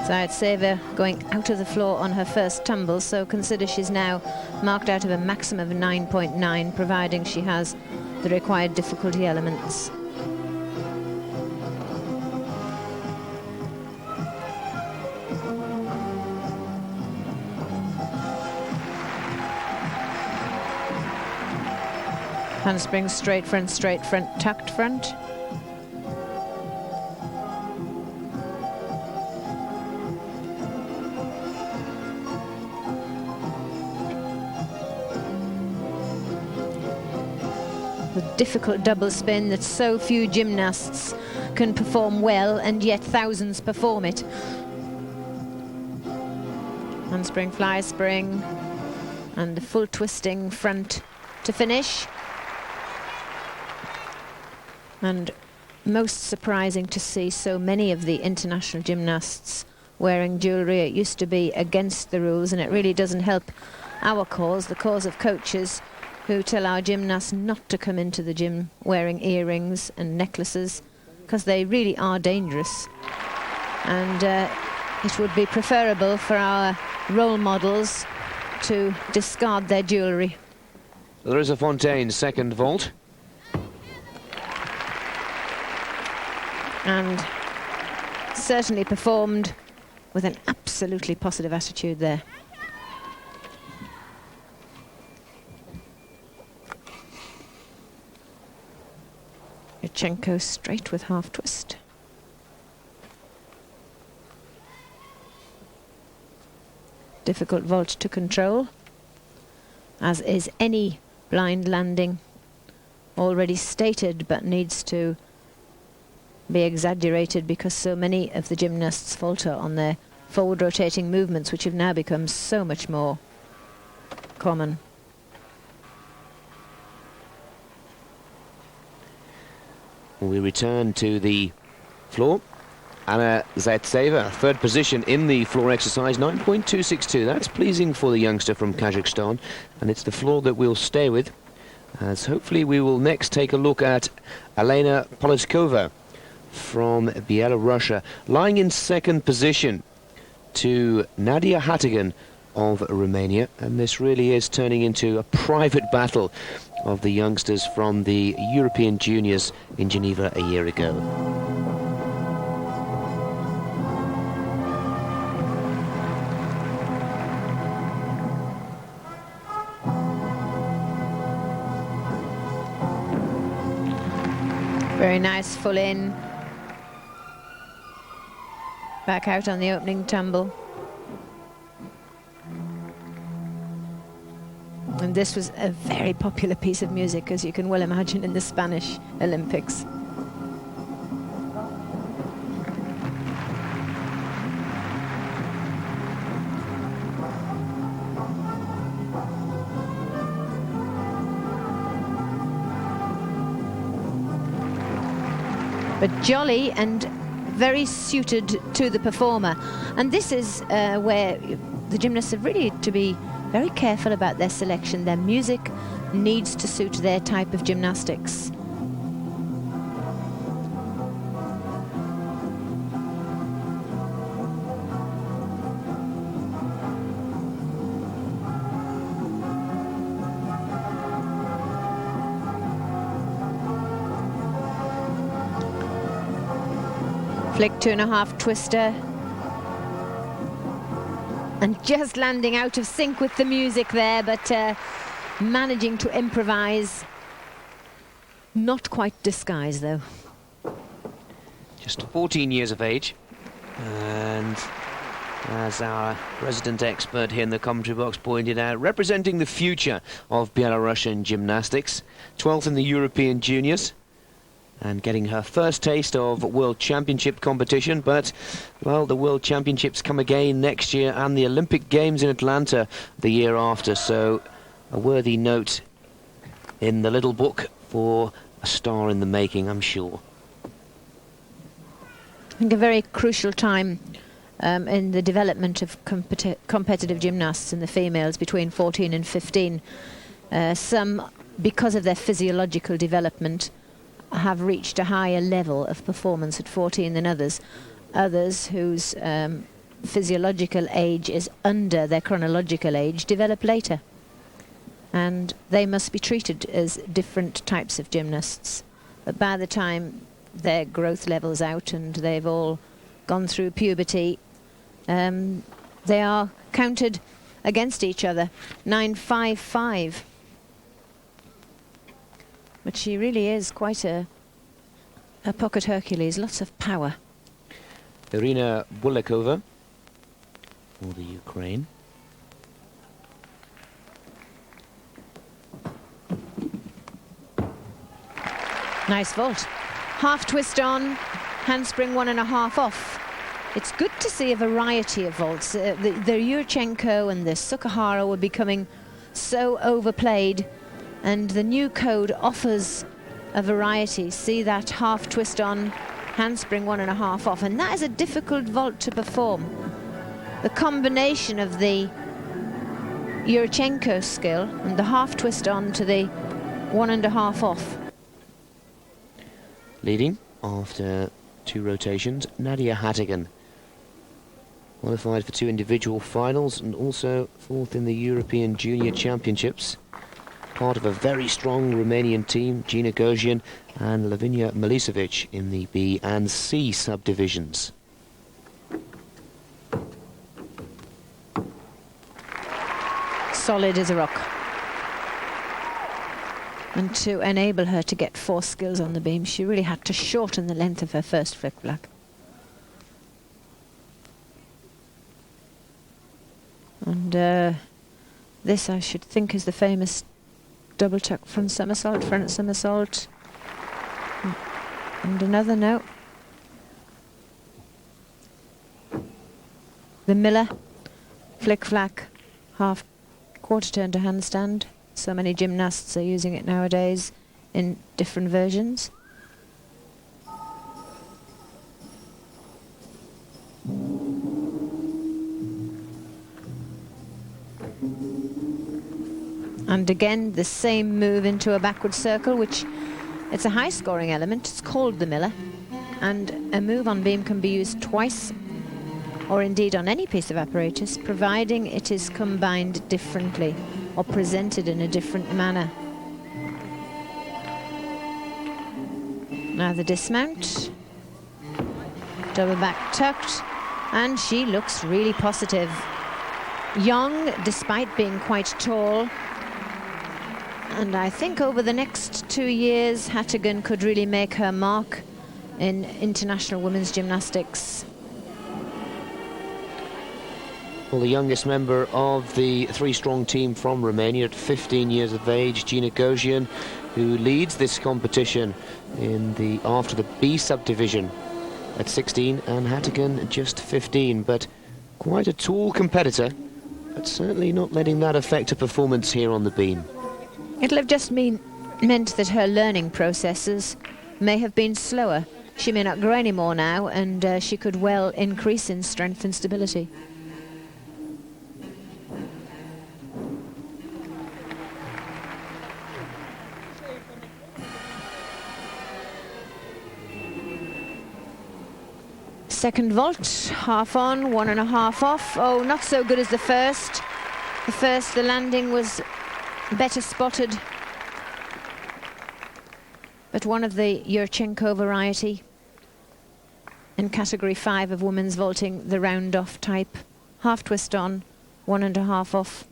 S3: Zaitseva going out of the floor on her first tumble, so consider she's now marked out of a maximum of 9.9, providing she has the required difficulty elements. Handspring, straight front, tucked front. The difficult double spin that so few gymnasts can perform well, and yet thousands perform it. Handspring, fly spring, and the full twisting front to finish. And most surprising to see so many of the international gymnasts wearing jewellery. It used to be against the rules, and it really doesn't help our cause, the cause of coaches who tell our gymnasts not to come into the gym wearing earrings and necklaces, because they really are dangerous. And it would be preferable for our role models to discard their jewellery.
S2: Larissa Fontaine's second vault.
S3: And certainly performed with an absolutely positive attitude there. Yurchenko straight with half twist. Difficult vault to control, as is any blind landing, already stated but needs to be exaggerated because so many of the gymnasts falter on their forward rotating movements, which have now become so much more common.
S2: We return to the floor. Anna Zaitseva, third position in the floor exercise, 9.262. That's pleasing for the youngster from Kazakhstan, and it's the floor that we'll stay with, as hopefully we will next take a look at Elena Poliskova from Belarus, lying in second position to Nadia Hatigan of Romania, and this really is turning into a private battle of the youngsters from the European Juniors in Geneva a year ago.
S3: Very nice full in. Back out on the opening tumble. And this was a very popular piece of music, as you can well imagine, in the Spanish Olympics. But jolly and very suited to the performer. And this is where the gymnasts have really to be very careful about their selection. Their music needs to suit their type of gymnastics. Flick 2.5 twister. And just landing out of sync with the music there, but managing to improvise. Not quite disguise, though.
S2: Just 14 years of age. And as our resident expert here in the commentary box pointed out, representing the future of Belarusian gymnastics. 12th in the European Juniors. And getting her first taste of World Championship competition, but, well, the World Championships come again next year and the Olympic Games in Atlanta the year after, so a worthy note in the little book for a star in the making, I'm sure.
S3: I think a very crucial time in the development of competitive gymnasts in the females between 14 and 15. Some, because of their physiological development, have reached a higher level of performance at 14 than others. Others whose physiological age is under their chronological age develop later. And they must be treated as different types of gymnasts. But by the time their growth level's out and they've all gone through puberty, they are counted against each other. 9.55. But she really is quite a pocket Hercules, lots of power.
S2: Irina Bulakova for the Ukraine.
S3: Nice vault. Half twist on, handspring 1.5 off. It's good to see a variety of vaults. The Yurchenko and the Sukahara were becoming so overplayed, and the new code offers a variety. See that half twist on, handspring 1.5 off, and that is a difficult vault to perform. The combination of the Yurchenko skill and the half twist on to the 1.5 off.
S2: Leading after 2 rotations, Nadia Hatigan. Qualified for 2 individual finals and also 4th in the European Junior Championships. Part of a very strong Romanian team, Gina Gojian and Lavinia Milicevic in the B and C subdivisions.
S3: Solid as a rock. And to enable her to get 4 skills on the beam, she really had to shorten the length of her first flick-flack. And this, I should think, is the famous double tuck front somersault, front somersault. And another note. The Miller, flick-flack, half quarter turn to handstand. So many gymnasts are using it nowadays in different versions. And again, the same move into a backward circle, which it's a high scoring element. It's called the Miller. And a move on beam can be used twice, or indeed on any piece of apparatus, providing it is combined differently or presented in a different manner. Now the dismount, double back tucked, and she looks really positive. Young, despite being quite tall. And I think over the next 2 years, Hattigan could really make her mark in international women's gymnastics.
S2: Well, the youngest member of the 3-strong team from Romania at 15 years of age, Gina Gojian, who leads this competition after the B subdivision at 16, and Hattigan just 15, but quite a tall competitor, but certainly not letting that affect her performance here on the beam.
S3: It'll have just meant that her learning processes may have been slower. She may not grow any more now, and she could well increase in strength and stability. Second vault, half on, 1.5 off. Oh, not so good as the first. The landing was better spotted, but one of the Yurchenko variety in category 5 of women's vaulting, the round off type. Half twist on, 1.5 off.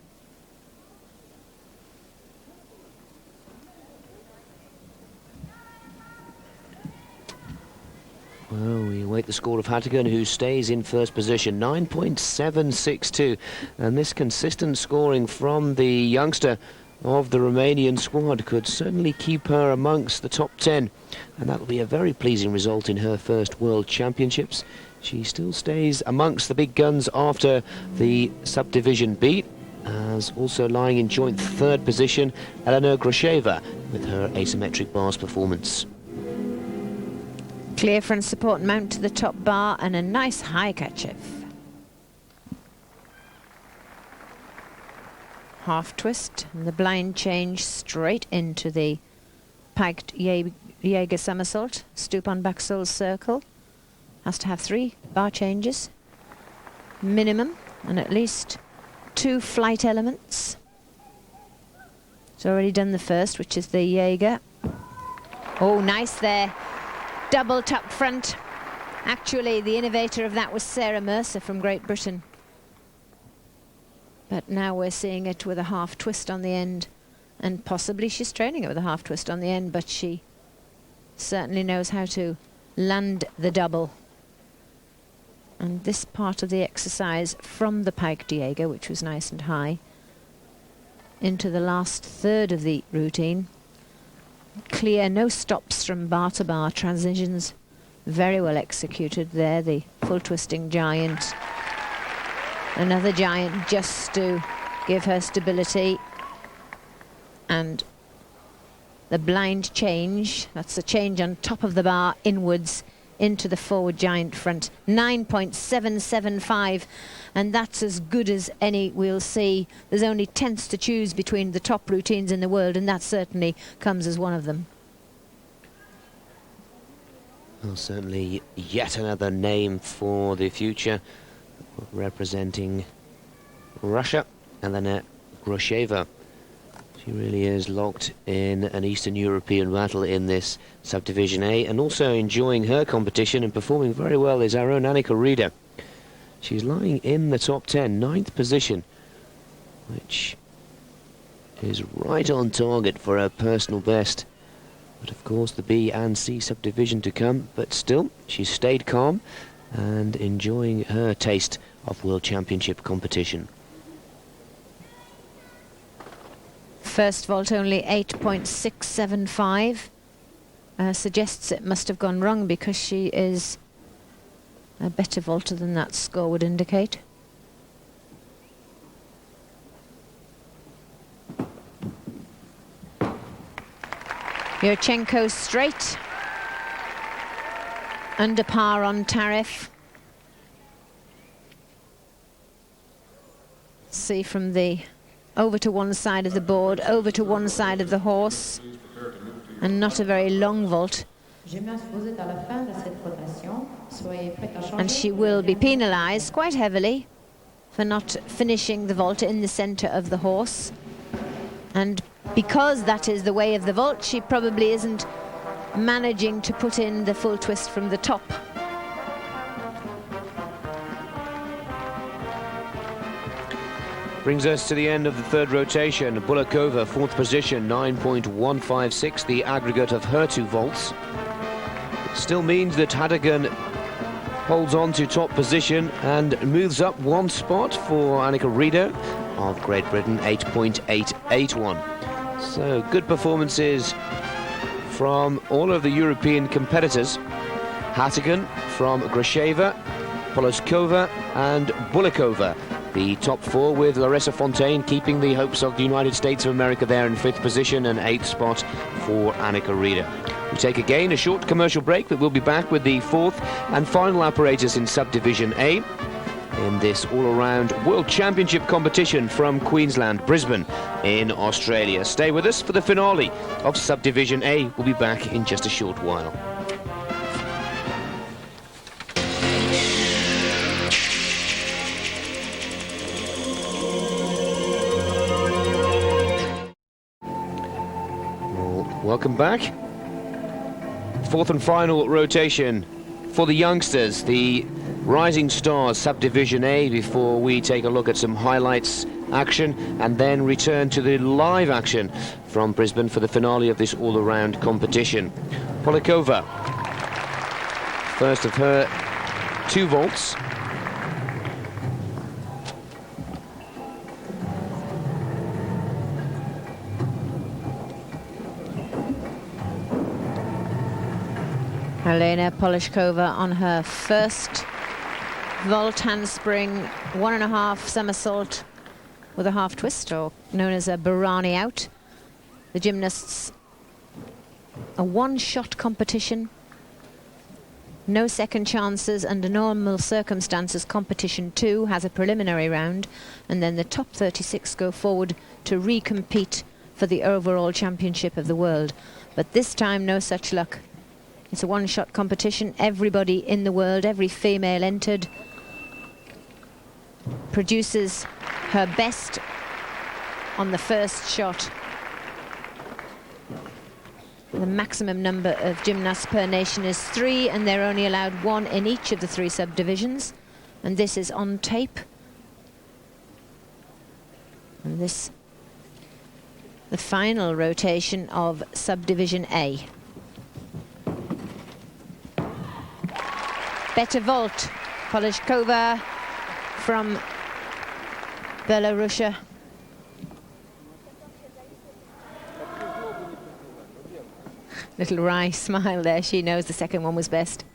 S2: Well, we await the score of Hattigan, who stays in first position, 9.762. And this consistent scoring from the youngster of the Romanian squad could certainly keep her amongst the top 10. And that will be a very pleasing result in her first World Championships. She still stays amongst the big guns after the subdivision B, as also lying in joint 3rd position, Elena Grosheva, with her asymmetric bars performance.
S3: Clear front support mount to the top bar and a nice high Kachev. Half twist and the blind change straight into the piked Jaeger somersault. Stoop on back sole circle. Has to have 3 bar changes minimum and at least 2 flight elements. It's already done the first, which is the Jaeger. Oh, nice there. Double tuck front. Actually, the innovator of that was Sarah Mercer from Great Britain. But now we're seeing it with a half twist on the end. And possibly she's training it with a half twist on the end, but she certainly knows how to land the double. And this part of the exercise from the pike Diego, which was nice and high, into the last third of the routine. Clear, no stops from bar to bar, transitions very well executed there. The full twisting giant, another giant just to give her stability, and the blind change, that's the change on top of the bar inwards into the forward giant front. 9.775, and that's as good as any we'll see. There's only tenths to choose between the top routines in the world, and that certainly comes as one of them.
S2: Well, certainly yet another name for the future, representing Russia, Elena Grosheva. She really is locked in an Eastern European battle in this Subdivision A, and also enjoying her competition and performing very well is our own Annika Rieder. She's lying in the top 10, 9th position, which is right on target for her personal best. But of course the B and C subdivision to come, but still she's stayed calm and enjoying her taste of World Championship competition.
S3: First vault only 8.675. Suggests it must have gone wrong because she is a better vaulter than that score would indicate. Yurchenko straight, under par on Tariff. See from the over to one side of the board, over to one side of the horse, and not a very long vault. And she will be penalised quite heavily for not finishing the vault in the centre of the horse. And because that is the way of the vault, she probably isn't managing to put in the full twist from the top.
S2: Brings us to the end of the third rotation. Bulakova, fourth position, 9.156, the aggregate of her two vaults. It still means that Hadegan holds on to top position and moves up one spot for Annika Rieder of Great Britain, 8.881. So good performances from all of the European competitors. Hadegan from Grasheva, Poloskova and Bulakova. The top four, with Larissa Fontaine keeping the hopes of the United States of America there in fifth position, and eighth spot for Annika Rieder. We take again a short commercial break, but we'll be back with the fourth and final apparatus in Subdivision A in this all-around World Championship competition from Queensland, Brisbane in Australia. Stay with us for the finale of Subdivision A. We'll be back in just a short while. Welcome back. Fourth and final rotation for the youngsters, the Rising Stars Subdivision A, before we take a look at some highlights action and then return to the live action from Brisbane for the finale of this all-around competition. Polikova, first of her two vaults.
S3: Helena Polishkova on her first vault handspring, 1.5 somersault with a half twist, or known as a Barani out. The gymnasts, a one-shot competition, no second chances. Under normal circumstances, competition 2 has a preliminary round, and then the top 36 go forward to recompete for the overall championship of the world. But this time, no such luck. It's a one-shot competition. Everybody in the world, every female entered, produces her best on the first shot. The maximum number of gymnasts per nation is 3, and they're only allowed 1 in each of the 3 subdivisions. And this is on tape. And this, the final rotation of Subdivision A. Better vault, Polishkova from Belarus. Little wry smile there, she knows the second one was best.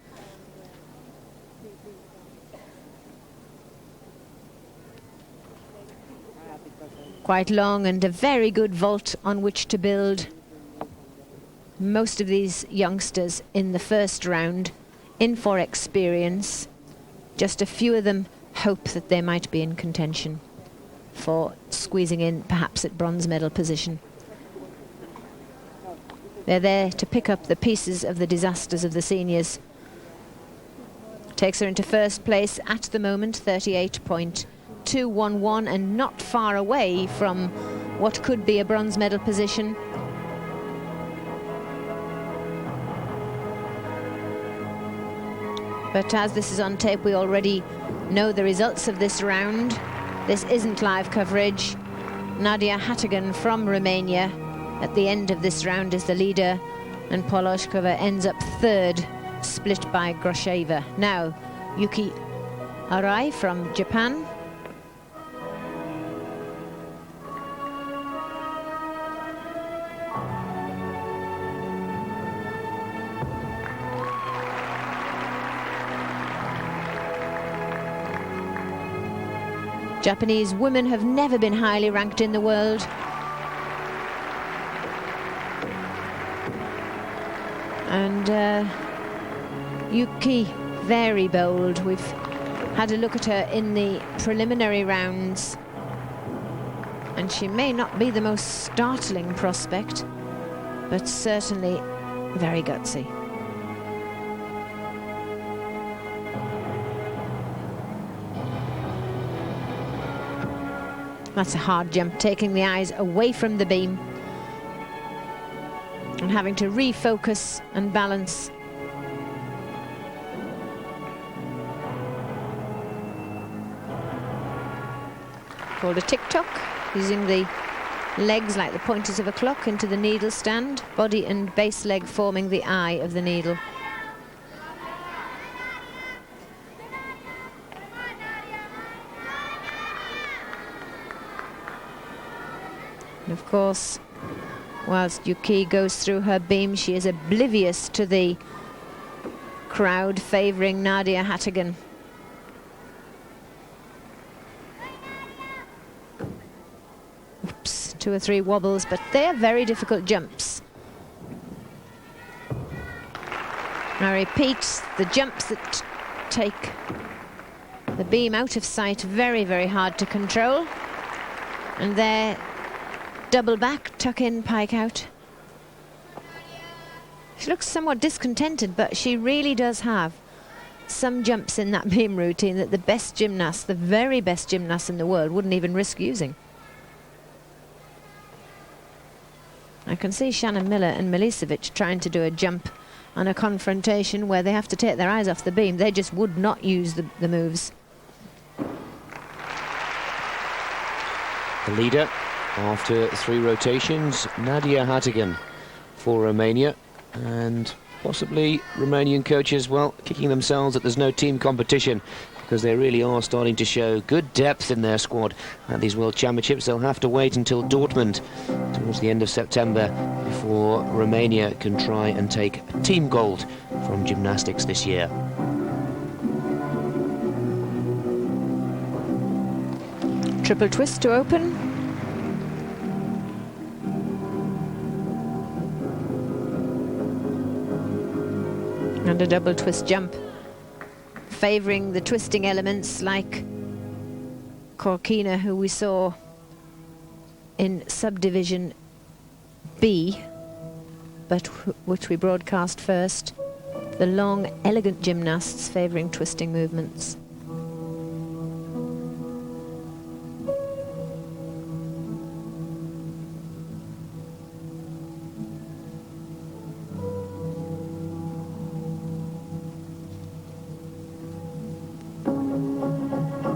S3: Quite long and a very good vault on which to build. Most of these youngsters in the first round in for experience. Just a few of them hope that they might be in contention for squeezing in perhaps at bronze medal position. They're there to pick up the pieces of the disasters of the seniors. Takes her into first place at the moment, 38.211, and not far away from what could be a bronze medal position. But as this is on tape, we already know the results of this round. This isn't live coverage. Nadia Hatigan from Romania at the end of this round is the leader, and Poloshkova ends up third, split by Grosheva. Now, Yuki Arai from Japan. Japanese women have never been highly ranked in the world. And Yuki, very bold. We've had a look at her in the preliminary rounds, and she may not be the most startling prospect, but certainly very gutsy. That's a hard jump, taking the eyes away from the beam and having to refocus and balance. Called a tick-tock, using the legs like the pointers of a clock into the needle stand, body and base leg forming the eye of the needle. And of course, whilst Yuki goes through her beam, she is oblivious to the crowd favouring Nadia Hatigan. Oops, 2 or 3 wobbles, but they are very difficult jumps. I repeat, the jumps that take the beam out of sight, very, very hard to control. And there, double back, tuck in, pike out. She looks somewhat discontented, but she really does have some jumps in that beam routine that the best gymnasts, the very best gymnasts in the world, wouldn't even risk using. I can see Shannon Miller and Milicevic trying to do a jump on a confrontation where they have to take their eyes off the beam. They just would not use the moves.
S2: The leader, after 3 rotations, Nadia Hatigan for Romania, and possibly Romanian coaches, well, kicking themselves that there's no team competition, because they really are starting to show good depth in their squad at these World Championships. They'll have to wait until Dortmund towards the end of September before Romania can try and take team gold from gymnastics this year.
S3: Triple twist to open. And a double twist jump, favouring the twisting elements like Korkina, who we saw in subdivision B, but which we broadcast first. The long, elegant gymnasts favouring twisting movements.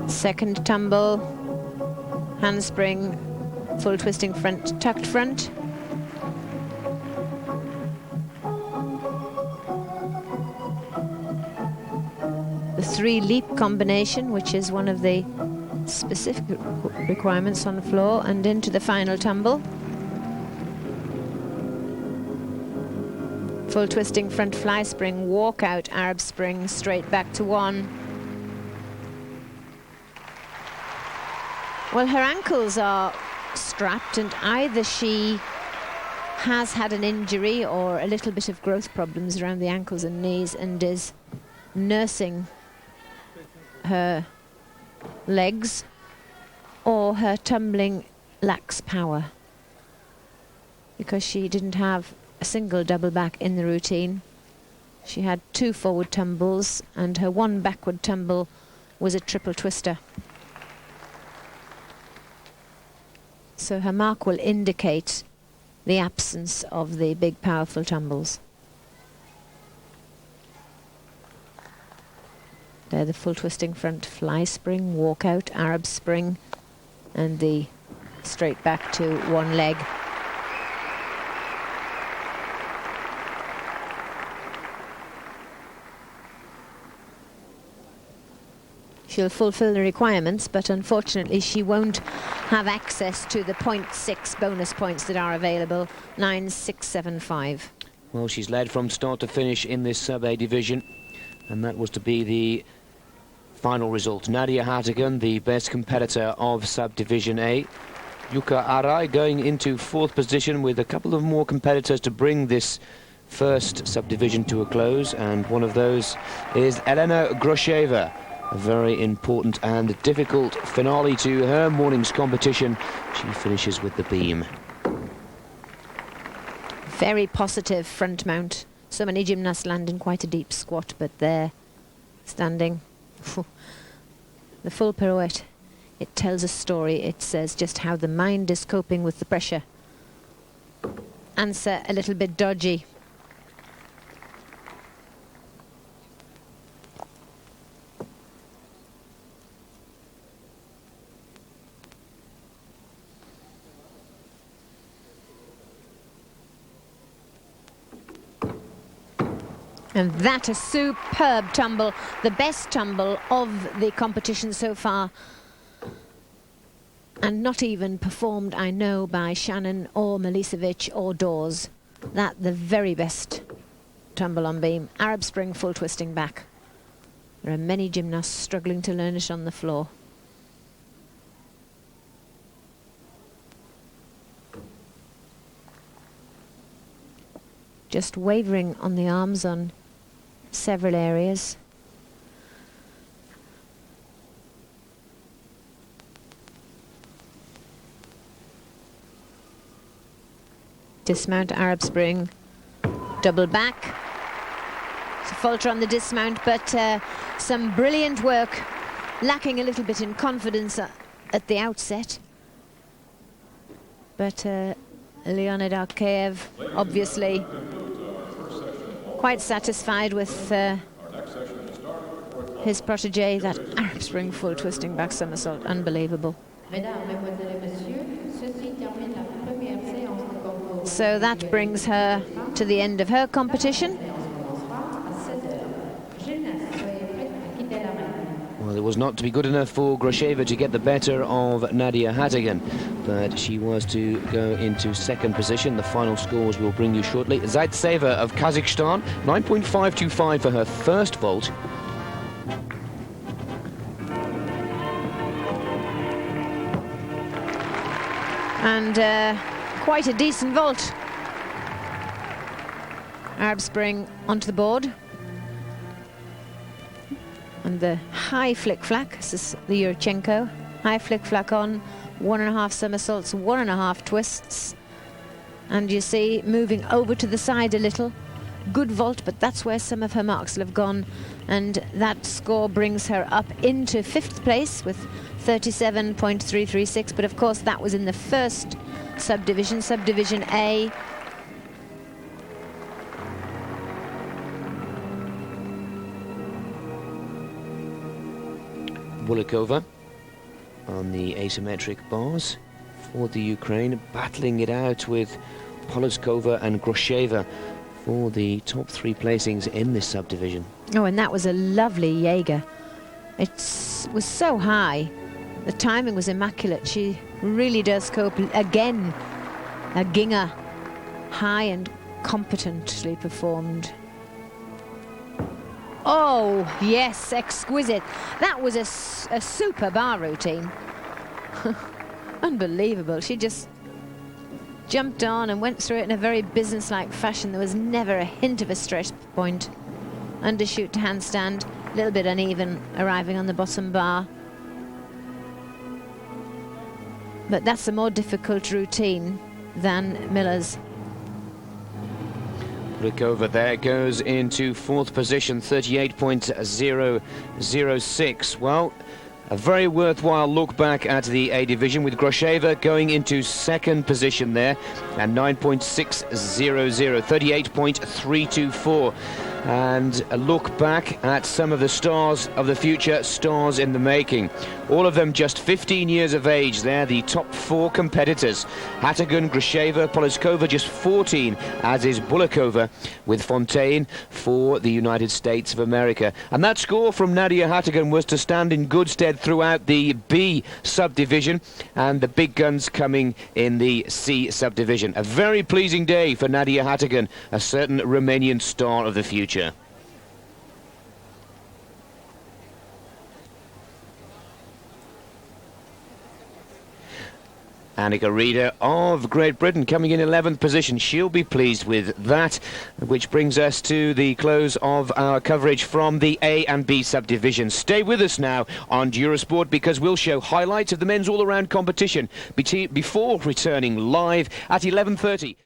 S3: Second tumble, handspring, full twisting front, tucked front. The 3 leap combination, which is one of the specific requirements on the floor, and into the final tumble. Full twisting front fly spring, walk out Arab spring, straight back to 1. Well, her ankles are strapped, and either she has had an injury or a little bit of growth problems around the ankles and knees and is nursing her legs, or her tumbling lacks power, because she didn't have a single double back in the routine. She had 2 forward tumbles, and her 1 backward tumble was a triple twister. So her mark will indicate the absence of the big, powerful tumbles. There, the full twisting front fly spring, walk out, Arab spring, and the straight back to one leg. She'll fulfill the requirements, but unfortunately she won't have access to the 0.6 bonus points that are available. 9.675.
S2: Well, she's led from start to finish in this sub-A division, and that was to be the final result. Nadia Hartigan, the best competitor of subdivision A. Yuka Arai going into 4th position with a couple of more competitors to bring this first subdivision to a close, and one of those is Elena Grosheva. A very important and difficult finale to her morning's competition. She finishes with the beam.
S3: Very positive front mount. So many gymnasts land in quite a deep squat, but there, standing, the full pirouette. It tells a story. It says just how the mind is coping with the pressure. Answer a little bit dodgy. And that a superb tumble, the best tumble of the competition so far. And not even performed, I know, by Shannon or Milicevic or Dawes. That the very best tumble on beam. Arab spring, full twisting back. There are many gymnasts struggling to learn it on the floor. Just wavering on the arms on several areas. Dismount, Arab spring, double back. It's a falter on the dismount, but some brilliant work, lacking a little bit in confidence at the outset. But Leonid Arkeev obviously quite satisfied with his protege. That Arab spring full twisting back somersault, unbelievable. So that brings her to the end of her competition.
S2: Well, it was not to be good enough for Grosheva to get the better of Nadia Hartigan, but she was to go into 2nd position. The final scores we'll bring you shortly. Zaitseva of Kazakhstan, 9.525 for her first vault.
S3: And quite a decent vault. Arab spring onto the board. And the high flick-flack, this is the Yurchenko. High flick-flack on, 1.5 somersaults, 1.5 twists. And you see, moving over to the side a little. Good vault, but that's where some of her marks will have gone. And that score brings her up into 5th place with 37.336. But of course, that was in the first subdivision, subdivision A.
S2: Bulikova on the asymmetric bars for the Ukraine, battling it out with Poleskova and Grosheva for the top 3 placings in this subdivision.
S3: Oh, and that was a lovely Jaeger. It was so high. The timing was immaculate. She really does cope. Again, a Ginger, high and competently performed. Oh, yes, exquisite. That was a super bar routine. Unbelievable. She just jumped on and went through it in a very businesslike fashion. There was never a hint of a stress point. Undershoot to handstand, a little bit uneven, arriving on the bottom bar. But that's a more difficult routine than Miller's.
S2: Bulikova there goes into 4th position, 38.006. Well, a very worthwhile look back at the A division with Grosheva going into 2nd position there and 9.600, 38.324. and a look back at some of the stars of the future, stars in the making. All of them just 15 years of age. They're the top 4 competitors. Hatagun, Grisheva, Poliskova just 14, as is Bulakova, with Fontaine for the United States of America. And that score from Nadia Hatagun was to stand in good stead throughout the B subdivision, and the big guns coming in the C subdivision. A very pleasing day for Nadia Hatagun, a certain Romanian star of the future. Annika Reeder of Great Britain coming in 11th position. She'll be pleased with that, which brings us to the close of our coverage from the A and B subdivisions. Stay with us now on Eurosport, because we'll show highlights of the men's all-around competition before returning live at 11:30.